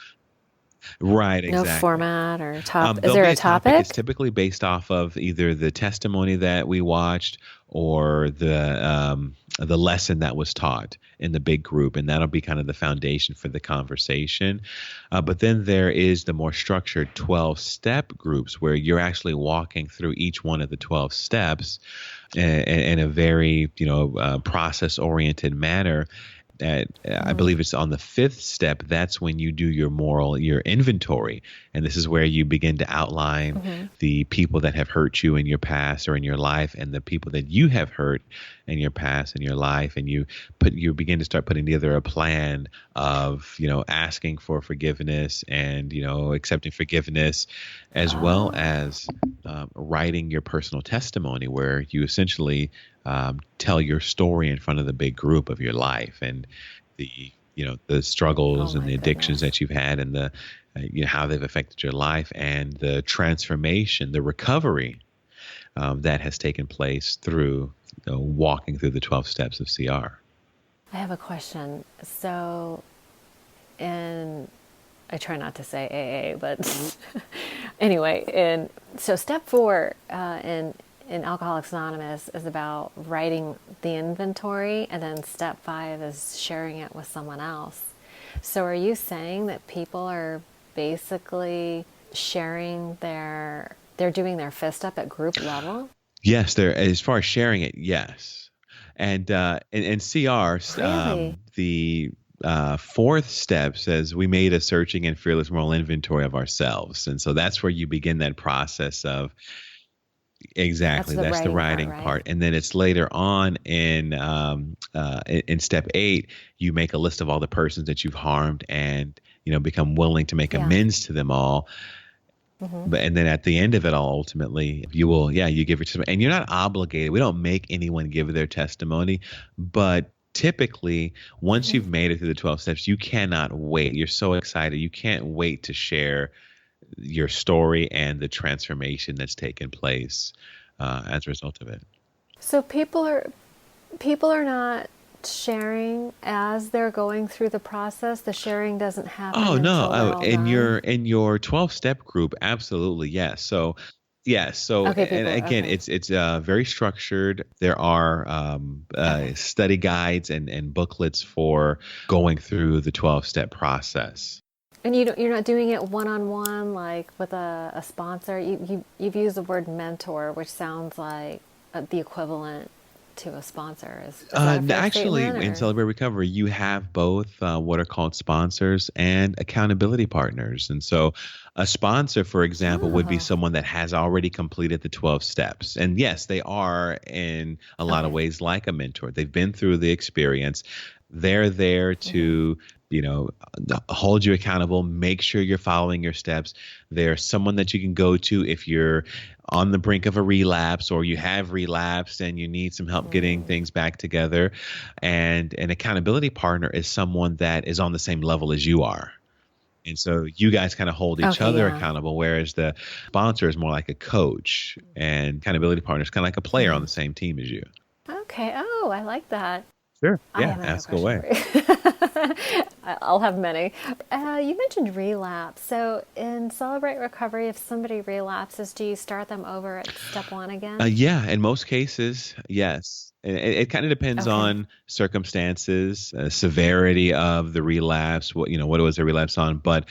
right. No exactly. format or topic. Is there a topic? It's typically based off of either the testimony that we watched or the lesson that was taught in the big group, and that'll be kind of the foundation for the conversation. But then there is the more structured 12-step groups where you're actually walking through each one of the 12 steps in a very process-oriented manner. I believe it's on the 5th step. That's when you do your inventory. And this is where you begin to outline the people that have hurt you in your past or in your life, and the people that you have hurt in your past and your life. And you begin to start putting together a plan of, asking for forgiveness and, accepting forgiveness, as well as writing your personal testimony, where you essentially tell your story in front of the big group of your life and the struggles and the addictions that you've had, and the how they've affected your life, and the transformation, the recovery that has taken place through walking through the 12 steps of CR. I have a question. So, and I try not to say AA, but anyway, and so step 4 in Alcoholics Anonymous is about writing the inventory, and then step 5 is sharing it with someone else. So are you saying that people are basically sharing they're doing their 5th step at group level? Yes, as far as sharing it, yes. And in CR, Really? the 4th step says we made a searching and fearless moral inventory of ourselves. And so that's where you begin that process of, exactly, that's the writing part. And then it's later on in step 8, you make a list of all the persons that you've harmed and, become willing to make amends to them all. And then at the end of it all, ultimately, you give your testimony, and you're not obligated. We don't make anyone give their testimony, but typically, once you've made it through the 12 steps, you cannot wait. You're so excited. You can't wait to share your story and the transformation that's taken place as a result of it. So people are not sharing as they're going through the process. The sharing doesn't happen. Oh no! In done. your 12-step group, absolutely yes. So yes. So and again, it's very structured. There are study guides and booklets for going through the 12-step process. And you're not doing it one-on-one, like with a sponsor. You've used the word mentor, which sounds like the equivalent to a sponsor. Is that a fair actually, statement, in or? Celebrate Recovery, you have both what are called sponsors and accountability partners. And so a sponsor, for example, would be someone that has already completed the 12 steps. And yes, they are in a lot of ways like a mentor. They've been through the experience. They're there to hold you accountable, make sure you're following your steps. There's someone that you can go to if you're on the brink of a relapse or you have relapsed and you need some help getting things back together. And an accountability partner is someone that is on the same level as you are. And so you guys kind of hold each other accountable, whereas the sponsor is more like a coach, and accountability partner is kind of like a player on the same team as you. Okay. Oh, I like that. Sure. I Yeah. have another Ask away. question for you. I'll have many. You mentioned relapse. So in Celebrate Recovery, if somebody relapses, do you start them over at step one again? Yeah. In most cases, yes. It kind of depends Okay. on circumstances, severity of the relapse, what it was a relapse on. But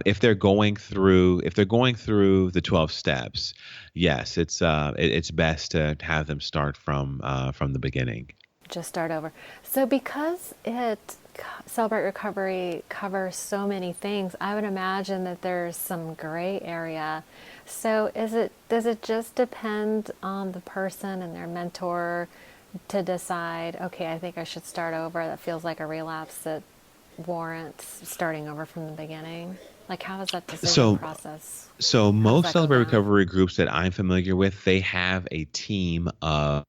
if they're going through the 12 steps, yes, it's best to have them start from the beginning. Just start over. So because Celebrate Recovery covers so many things, I would imagine that there's some gray area. So does it just depend on the person and their mentor to decide, okay, I think I should start over? That feels like a relapse that warrants starting over from the beginning. Like, how is that decision process? So most Celebrate down? Recovery groups that I'm familiar with, they have a team of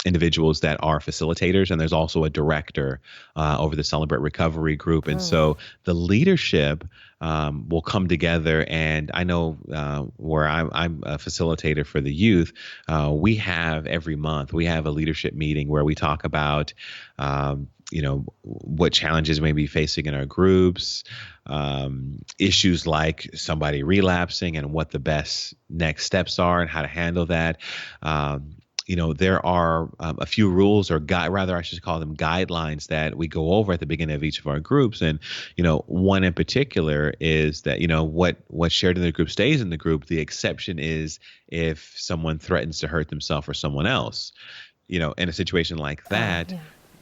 individuals that are facilitators, and there's also a director over the Celebrate Recovery group. And so the leadership will come together, and I know where I'm a facilitator for the youth, we have every month, we have a leadership meeting where we talk about what challenges we may be facing in our groups, issues like somebody relapsing and what the best next steps are and how to handle that. There are a few rules, or I should call them guidelines, that we go over at the beginning of each of our groups. And, one in particular is that, what's shared in the group stays in the group. The exception is if someone threatens to hurt themselves or someone else. In a situation like that,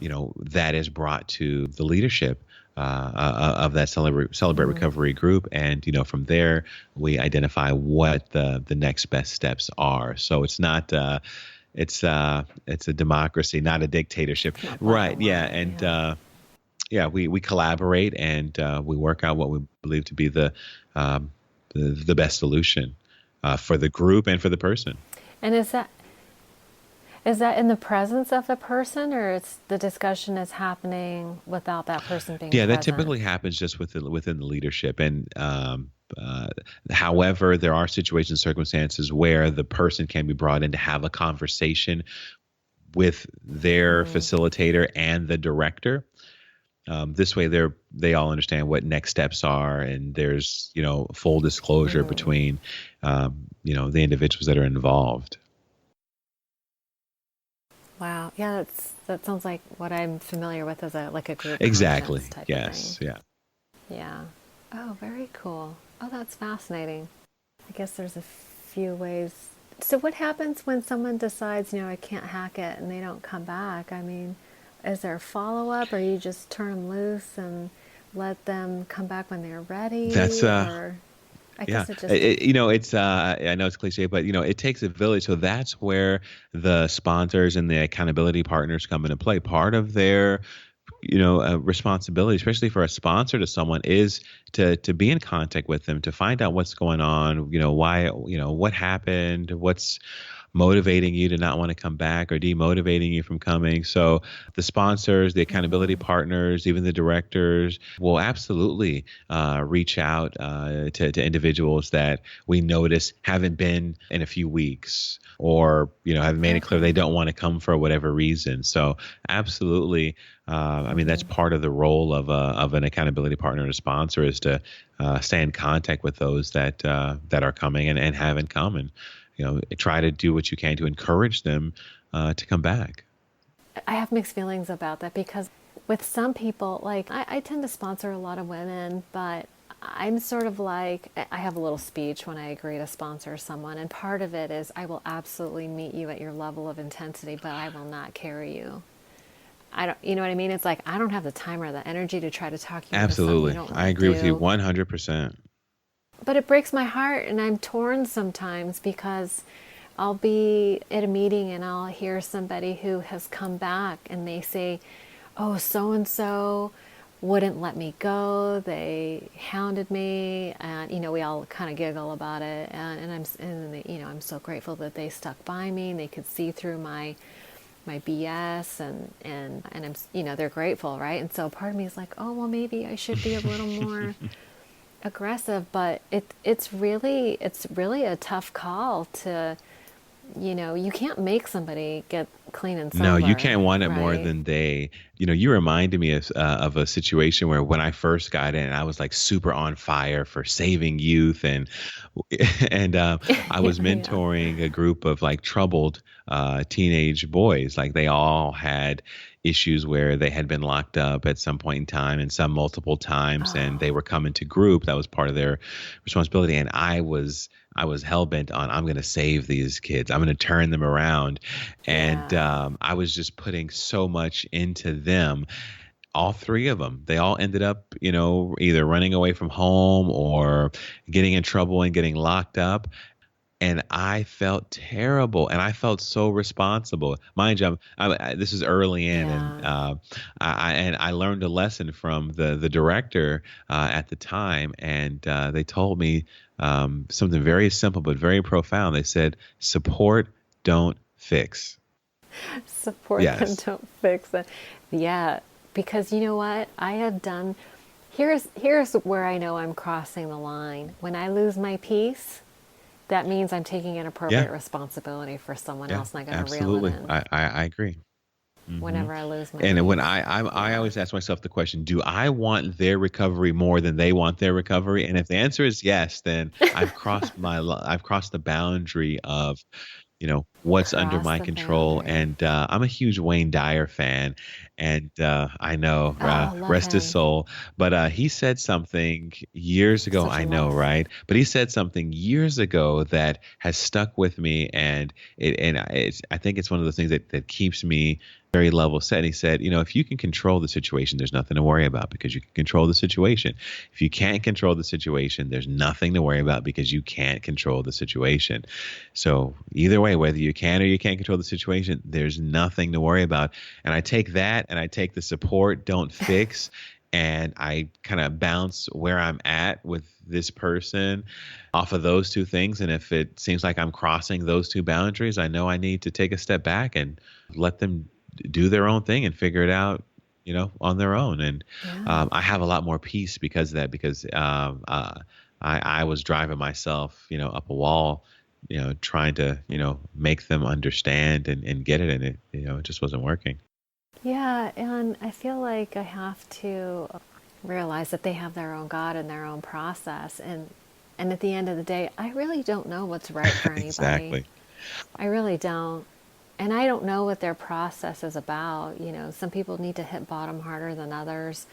that is brought to the leadership of that Celebrate Recovery group. And, from there, we identify what the next best steps are. So it's not, it's a democracy, not a dictatorship. Right. Yeah. And, we collaborate, and we work out what we believe to be the best solution for the group and for the person. And is that in the presence of the person, or the discussion is happening without that person being present? That typically happens just within the leadership. And however, there are circumstances where the person can be brought in to have a conversation with their facilitator and the director. This way, they all understand what next steps are, and there's full disclosure between the individuals that are involved. Wow. Yeah, that sounds like what I'm familiar with as a group. Exactly. Type Yes. Of thing. Yeah. Yeah. Oh, very cool. Oh, that's fascinating. I guess there's a few ways. So what happens when someone decides, I can't hack it, and they don't come back? I mean, is there a follow-up, or you just turn them loose and let them come back when they're ready? That's I guess it just... it's I know it's cliche, but it takes a village. So that's where the sponsors and the accountability partners come into play. Part of their responsibility, especially for a sponsor to someone, is to be in contact with them, to find out what's going on, why, what happened, what's motivating you to not want to come back or demotivating you from coming. So the sponsors, the accountability partners, even the directors will absolutely reach out to individuals that we notice haven't been in a few weeks, or have made it clear they don't want to come for whatever reason. So absolutely, that's part of the role of an accountability partner and a sponsor, is to stay in contact with those that are coming and have in common. Try to do what you can to encourage them to come back. I have mixed feelings about that, because with some people, I tend to sponsor a lot of women, but I'm sort of I have a little speech when I agree to sponsor someone, and part of it is I will absolutely meet you at your level of intensity, but I will not carry you. You know what I mean? It's I don't have the time or the energy to try to talk you into something you don't want to do. I agree with you 100%. But it breaks my heart, and I'm torn sometimes, because I'll be at a meeting and I'll hear somebody who has come back and they say, oh, so and so wouldn't let me go. They hounded me, and we all kind of giggle about it. I'm so grateful that they stuck by me and they could see through my BS, and I'm, they're grateful, right? And so part of me is like, oh, well, maybe I should be a little more aggressive, but it's really a tough call to, you can't make somebody get clean and sober. No, you can't want it more right? than they. You reminded me of a situation where when I first got in, I was like super on fire for saving youth, and I was Yeah. mentoring a group of like troubled teenage boys. Like they all had issues where they had been locked up at some point in time, and some multiple times, and they Oh, were coming to group. That was part of their responsibility, and I was hell bent on I'm going to save these kids. I'm going to turn them around. And yeah. I was just putting so much into them. All three of them, they all ended up, either running away from home or getting in trouble and getting locked up. And I felt terrible, and I felt so responsible. Mind you, this is early in, and Yeah. I learned a lesson from the director at the time, and they told me something very simple but very profound. They said, "Support, don't fix." Support them, Yes. don't fix it. Yeah, because you know what? I have done. Here's where I know I'm crossing the line. When I lose my peace, that means I'm taking an Yeah. appropriate responsibility for someone Yeah. else, and I got to reel it Absolutely. in I agree. Hmm. whenever I lose my And when peace. I Yeah. always ask myself the question, do I want their recovery more than they want their recovery? And if the answer is yes, then I've crossed the boundary of, what's under Cross my the control. boundary. And I'm a huge Wayne Dyer fan, and I know, Oh, love rest his him. soul, but he said something years ago. Such a I know, loss. right? But he said something years ago that has stuck with me, and I think it's one of the things that keeps me very level set. And he said, if you can control the situation, there's nothing to worry about because you can control the situation. If you can't control the situation, there's nothing to worry about because you can't control the situation. So either way, whether you can or you can't control the situation, there's nothing to worry about. And I take that, and I take the support, don't fix, and I kind of bounce where I'm at with this person off of those two things. And if it seems like I'm crossing those two boundaries, I know I need to take a step back and let them do their own thing and figure it out, on their own. And Yeah. I have a lot more peace because of that, because I was driving myself, up a wall, trying to, make them understand and get it. And it just wasn't working. Yeah, and I feel like I have to realize that they have their own God and their own process, and at the end of the day, I really don't know what's right for anybody. Exactly. I really don't. And I don't know what their process is about. Some people need to hit bottom harder than others.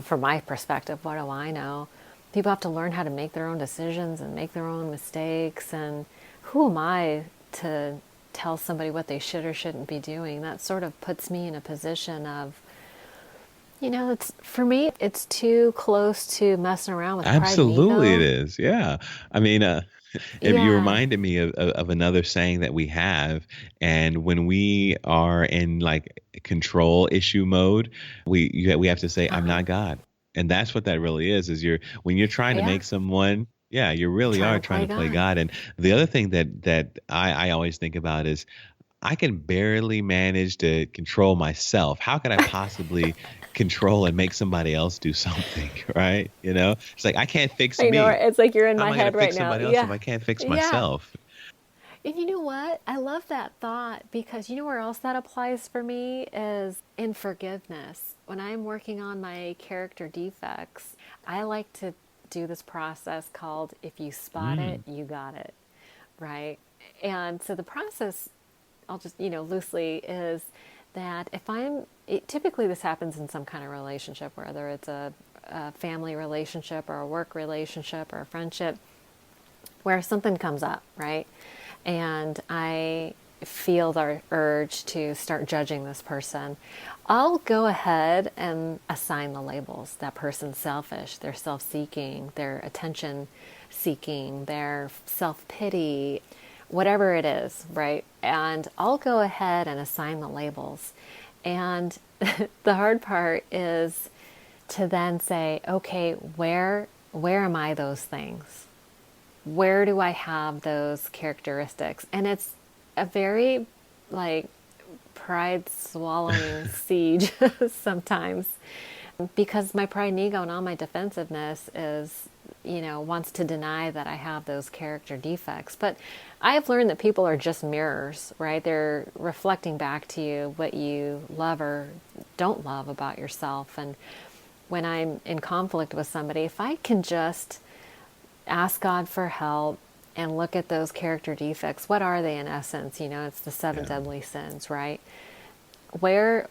From my perspective, what do I know? People have to learn how to make their own decisions and make their own mistakes. And who am I to tell somebody what they should or shouldn't be doing? That sort of puts me in a position of, it's for me, it's too close to messing around with pride and Absolutely, it ego. is. Yeah. I mean, if you Yeah. reminded me of another saying that we have, and when we are in like control issue mode, we have to say, "I'm Uh-huh. not God," and that's what that really is. Is when you're trying to Yeah. make someone, yeah, you really Trying are to trying play to play God. God. And the other thing that I always think about is I can barely manage to control myself. How could I possibly control and make somebody else do something, right? It's like I can't fix I know, me. right? It's like you're in How am my I going head to right fix now. somebody else if Yeah. I can't fix Yeah. myself? And you know what? I love that thought, because you know where else that applies for me is in forgiveness. When I'm working on my character defects, I like to do this process called if you spot it, Mm, you got it, right? And so the process, I'll just, loosely, is that if typically this happens in some kind of relationship, whether it's a family relationship or a work relationship or a friendship, where something comes up, right? And I feel the urge to start judging this person, I'll go ahead and assign the labels. That person's selfish, they're self seeking, they're attention seeking, they're self pity, whatever it is, right? And I'll go ahead and assign the labels. And the hard part is to then say, okay, where am I those things? Where do I have those characteristics? And it's a very like pride swallowing siege sometimes, because my pride and ego and all my defensiveness is, wants to deny that I have those character defects. But I have learned that people are just mirrors, right? They're reflecting back to you what you love or don't love about yourself. And when I'm in conflict with somebody, if I can just ask God for help and look at those character defects, what are they in essence? It's the seven deadly sins, right? Where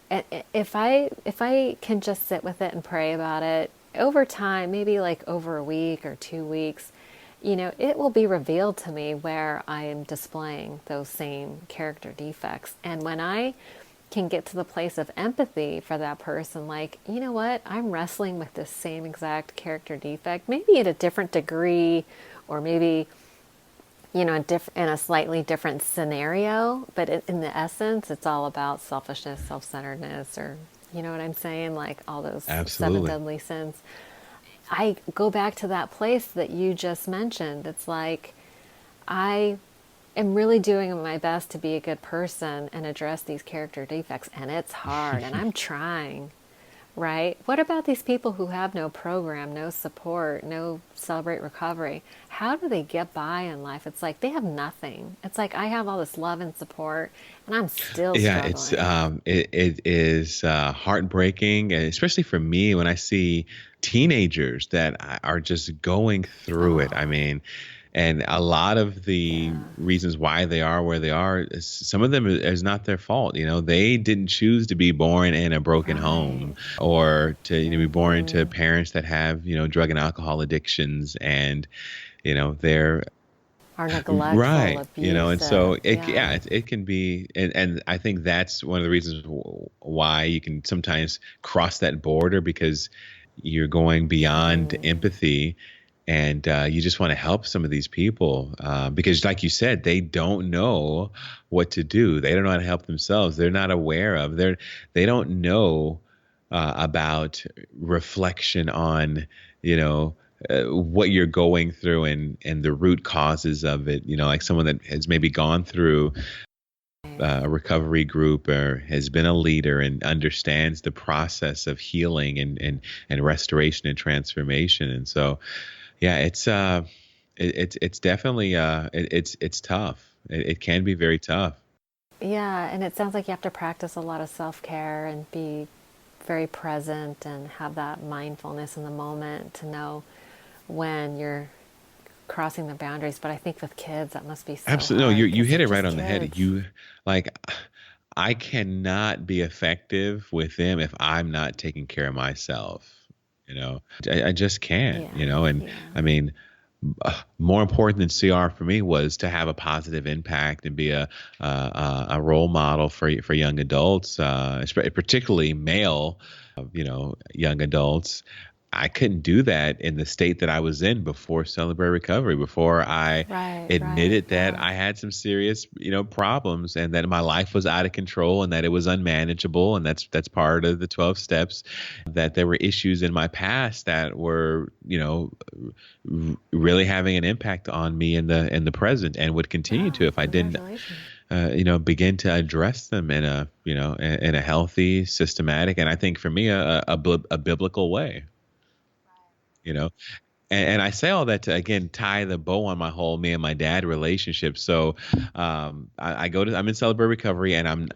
if I can just sit with it and pray about it over time, maybe like over a week or 2 weeks, it will be revealed to me where I am displaying those same character defects. And when I can get to the place of empathy for that person, like, you know what, I'm wrestling with this same exact character defect, maybe at a different degree, or maybe in a slightly different scenario, but in the essence, it's all about selfishness, self-centeredness, or you know what I'm saying? Like all those seven deadly sins. I go back to that place that you just mentioned. It's like, I am really doing my best to be a good person and address these character defects, and it's hard, and I'm trying. Right? What about these people who have no program, no support, no Celebrate Recovery? How do they get by in life? It's like they have nothing. It's like I have all this love and support, and I'm still Yeah, struggling. it is heartbreaking, and especially for me when I see teenagers that are just going through it. I mean, and a lot of the reasons why they are where they are, some of them is not their fault. They didn't choose to be born in a broken home, or to be born to parents that have drug and alcohol addictions, and they're Are neglectful, right. And so abusive. Yeah. it can be, and I think that's one of the reasons why you can sometimes cross that border, because you're going beyond empathy, and you just want to help some of these people, because like you said, they don't know what to do. They don't know how to help themselves. They're not aware of, they don't know about reflection on, what you're going through, and the root causes of it, like someone that has maybe gone through a recovery group or has been a leader and understands the process of healing and restoration and transformation. And so, yeah, it's definitely it's tough. It can be very tough. Yeah, and it sounds like you have to practice a lot of self-care and be very present and have that mindfulness in the moment to know when you're crossing the boundaries. But I think with kids, that must be so Absolutely. No, hard you because hit they're it right just on the head. kids. Like, I cannot be effective with them if I'm not taking care of myself. I just can't, and I mean, more important than CR for me was to have a positive impact and be a role model for young adults, particularly male, young adults. I couldn't do that in the state that I was in before Celebrate Recovery, before I Right, right, admitted that yeah. I had some serious, problems, and that my life was out of control, and that it was unmanageable. And that's part of the 12 steps, that there were issues in my past that were, really having an impact on me in the present, and would continue Wow, to if I didn't, congratulations. begin to address them in a, in a healthy, systematic, and I think for me, a biblical way. you know and I say all that to, again, tie the bow on my whole me and my dad relationship. So I'm in Celebrate Recovery, and I'm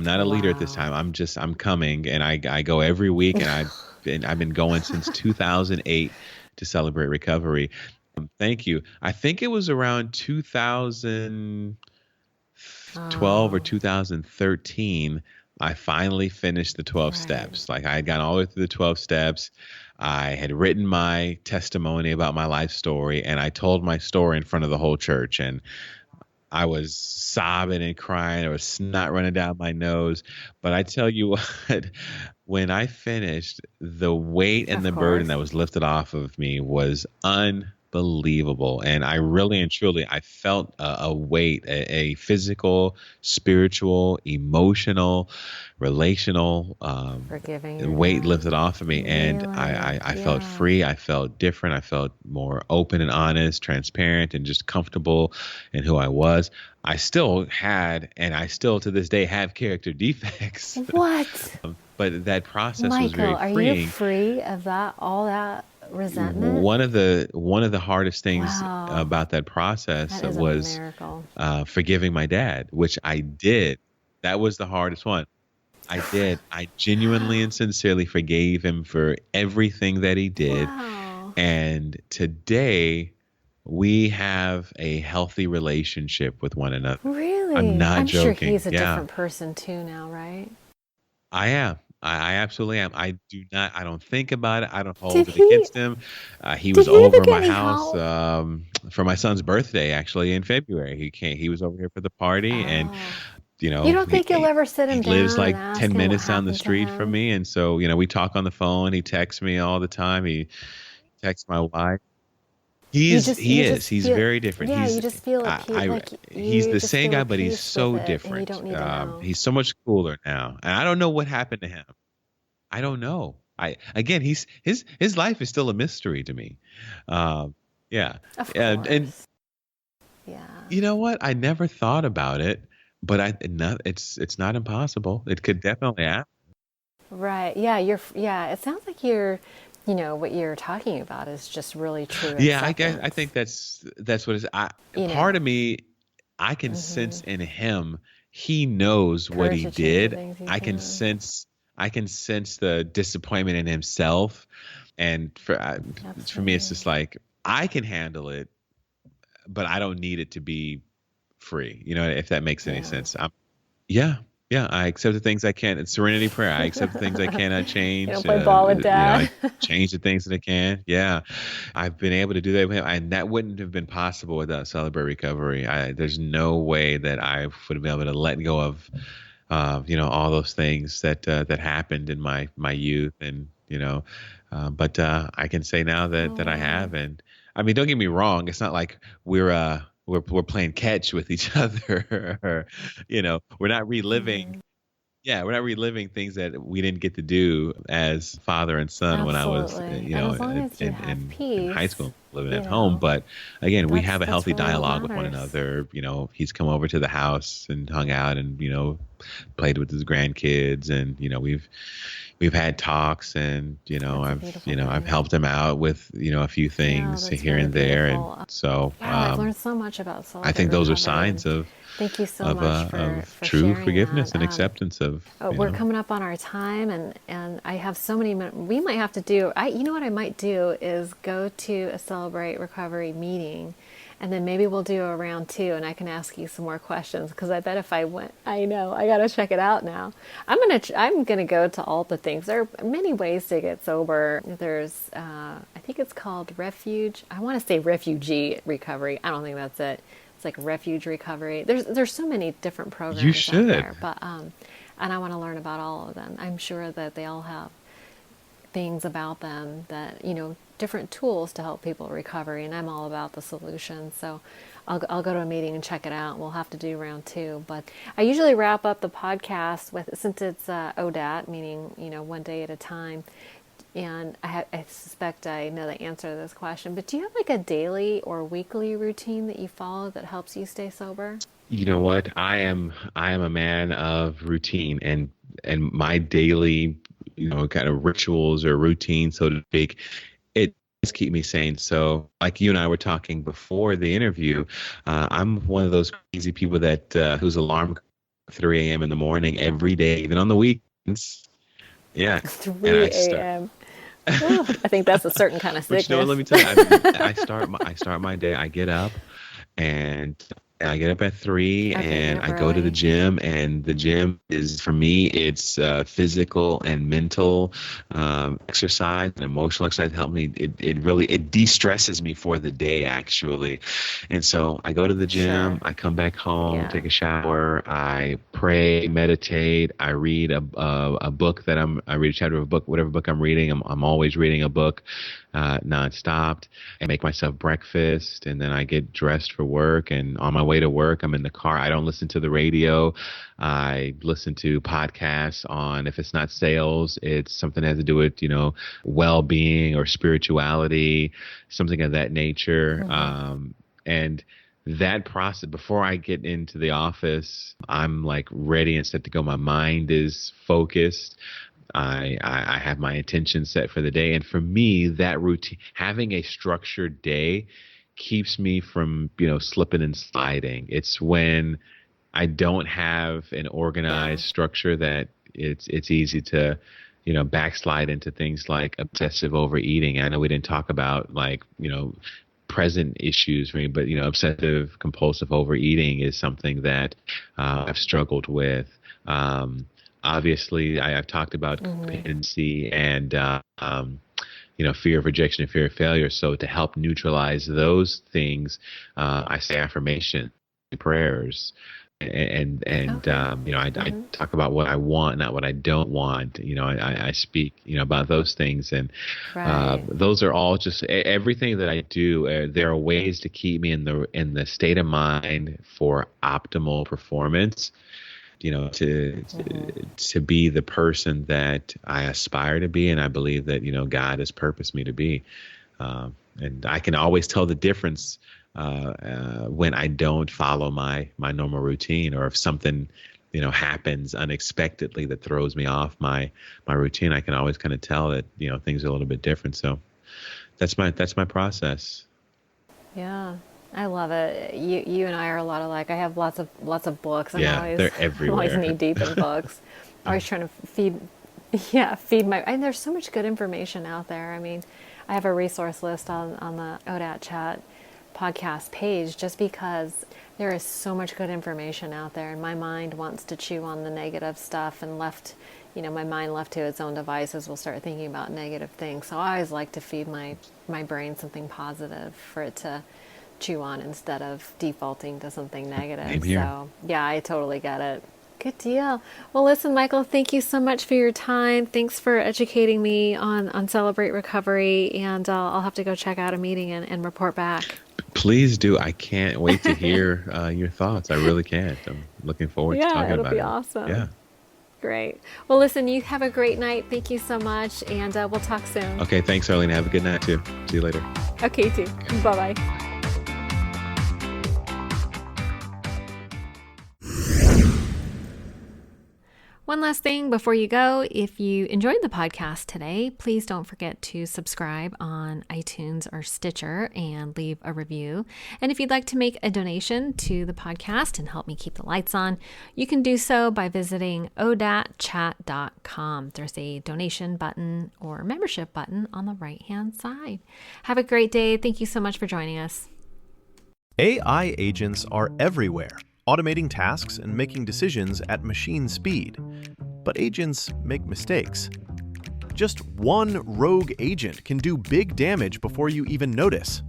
not a leader at this Wow. time. I'm coming, and I go every week, and I've been going since 2008 to Celebrate Recovery. Thank you. I think it was around 2012 or Oh, 2013, I finally finished the 12 right. steps. Like, I had gone all the way through the 12 steps. I had written my testimony about my life story, and I told my story in front of the whole church. And I was sobbing and crying. There was snot running down my nose. But I tell you what, when I finished, the weight and Of the burden course. that was lifted off of me was unbelievable. And I really and truly, I felt a weight, a physical, spiritual, emotional, relational Forgiving. weight lifted off of me. And Really? I felt free. I felt different. I felt more open and honest, transparent, and just comfortable in who I was. I still had, and I still to this day have character defects. What? But that process was Michael, very are freeing. you free of that, all that resentment? One of the hardest things Wow. about that process That is a was miracle. forgiving my dad, which I did. That was the hardest one. I did. I genuinely and sincerely forgave him for everything that he did. Wow. And today we have a healthy relationship with one another. Really? I'm not sure joking. he's a Yeah. different person too now, right? I am. I absolutely am. I don't think about it. I don't hold Did it he- against him. He did was he ever over get my any house help? for my son's birthday, actually, in February. He was over here for the party, and Oh. you know, You don't think you'll ever sit him he lives down like and ask 10 him minutes what down the happened to street from him? me. And so, we talk on the phone. He texts me all the time. He texts my wife. He's feel, very different. Yeah, He's you just feel at peace. he's You the just same feel guy, at but he's peace so with it, and you different. don't need to know. He's so much cooler now. And I don't know what happened to him. I don't know. Again, his life is still a mystery to me. Yeah. Of And course. Yeah. you know what? I never thought about it, but it's not impossible. It could definitely happen. Right. Yeah. It sounds like what you're talking about is just really true Yeah, acceptance. I think that's what it's. You Part know. of me, I can sense in him. He knows what Courage he to change the did. things he's I can doing. sense the disappointment in himself, and for me, it's just like I can handle it, but I don't need it to be free. If that makes any sense. Yeah. I accept the things I can't. It's serenity prayer. I accept the things I cannot change. You don't play ball with Dad. I change the things that I can. Yeah. I've been able to do that with him. And that wouldn't have been possible without Celebrate Recovery. There's no way that I would have been able to let go of, all those things that happened in my youth. And, but I can say now that I have. And I mean, don't get me wrong. It's not like we're playing catch with each other. Or, we're not reliving. Yeah, we're not reliving things that we didn't get to do as father and son when I was, Absolutely. And as long as you have in peace, high school, living at home. But again, we have a that's healthy really what dialogue with one matters. another. He's come over to the house and hung out and, played with his grandkids. And, we've had talks and, That's a I've, beautiful I've thing. helped him out with, a few things that's here really and there. beautiful. And so, Wow, I've learned so much about Celebrate I think those are Recovery. signs of Thank you so much for true sharing forgiveness that. and acceptance of. We're coming up on our time, and I have so many minutes. We might have to do. You know what I might do is go to a Celebrate Recovery meeting, and then maybe we'll do a round 2, and I can ask you some more questions. Because I bet if I went, I know I got to check it out now. I'm gonna go to all the things. There are many ways to get sober. There's I think it's called Refuge. I want to say Refugee Recovery. I don't think that's it. It's like Refuge Recovery. There's so many different programs You should. out there, but and I want to learn about all of them. I'm sure that they all have things about them that different tools to help people recovery, and I'm all about the solution. So I'll go to a meeting and check it out. We'll have to do round 2, but I usually wrap up the podcast with, since it's ODAT, meaning one day at a time. And I suspect I know the answer to this question, but do you have like a daily or weekly routine that you follow that helps you stay sober? You know what? I am a man of routine, and my daily, kind of rituals or routine, so to speak, it does keep me sane. So, like you and I were talking before the interview, I'm one of those crazy people that whose alarm goes at 3 a.m. in the morning every day, even on the weekends. Yeah, 3 and I start. a.m. Ooh, I think that's a certain kind of sickness. But let me tell you, I start my day. I get up at 3, Okay, and you're I go to the early. gym, and the gym is, for me, it's physical and mental exercise and emotional exercise. Help me. It really de-stresses me for the day, actually. And so I go to the gym, Sure. I come back home, Yeah. take a shower, I pray, meditate, I read a book I read a chapter of a book, whatever book I'm reading. I'm always reading a book. nonstop. I make myself breakfast, and then I get dressed for work. And on my way to work, I'm in the car. I don't listen to the radio. I listen to podcasts on, if it's not sales, it's something that has to do with, well-being or spirituality, something of that nature. And that process, before I get into the office, I'm like ready and set to go. My mind is focused. I have my intention set for the day. And for me, that routine, having a structured day, keeps me from, slipping and sliding. It's when I don't have an organized structure that it's easy to, backslide into things like obsessive overeating. I know we didn't talk about present issues for me, but obsessive compulsive overeating is something that I've struggled with. Obviously, I've talked about codependency and fear of rejection and fear of failure. So to help neutralize those things, I say affirmation, prayers. I talk about what I want, not what I don't want. I speak, about those things, and those are all just everything that I do. There are ways to keep me in the state of mind for optimal performance. To be the person that I aspire to be, and I believe that God has purposed me to be. And I can always tell the difference when I don't follow my normal routine, or if something happens unexpectedly that throws me off my routine. I can always kind of tell that things are a little bit different. So that's my process. Yeah, I love it. You and I are a lot alike. I have lots of books. They're everywhere. I'm always knee deep in books. Always trying to feed my. And there's so much good information out there. I mean, I have a resource list on the ODAT Chat podcast page, just because there is so much good information out there, and my mind wants to chew on the negative stuff, and my mind left to its own devices will start thinking about negative things. So I always like to feed my brain something positive for it to chew on, instead of defaulting to something negative. So yeah, I totally get it. Good deal. Well, listen, Michael, thank you so much for your time. Thanks for educating me on Celebrate Recovery, and I'll have to go check out a meeting and report back. Please do. I can't wait to hear your thoughts. I really can't. I'm looking forward to talking about it. Yeah, it'll be awesome. Yeah. Great. Well, listen, you have a great night. Thank you so much, and we'll talk soon. Okay, thanks, Arlene. Have a good night, too. See you later. Okay, too. Bye-bye. One last thing before you go, if you enjoyed the podcast today, please don't forget to subscribe on iTunes or Stitcher and leave a review. And if you'd like to make a donation to the podcast and help me keep the lights on, you can do so by visiting odatchat.com. There's a donation button or membership button on the right-hand side. Have a great day. Thank you so much for joining us. AI agents are everywhere, automating tasks and making decisions at machine speed. But agents make mistakes. Just one rogue agent can do big damage before you even notice.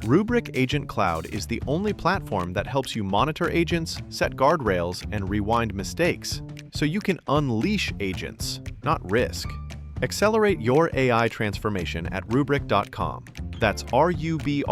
Rubrik Agent Cloud is the only platform that helps you monitor agents, set guardrails, and rewind mistakes, so you can unleash agents, not risk. Accelerate your AI transformation at Rubrik.com. That's RUBRIK.com.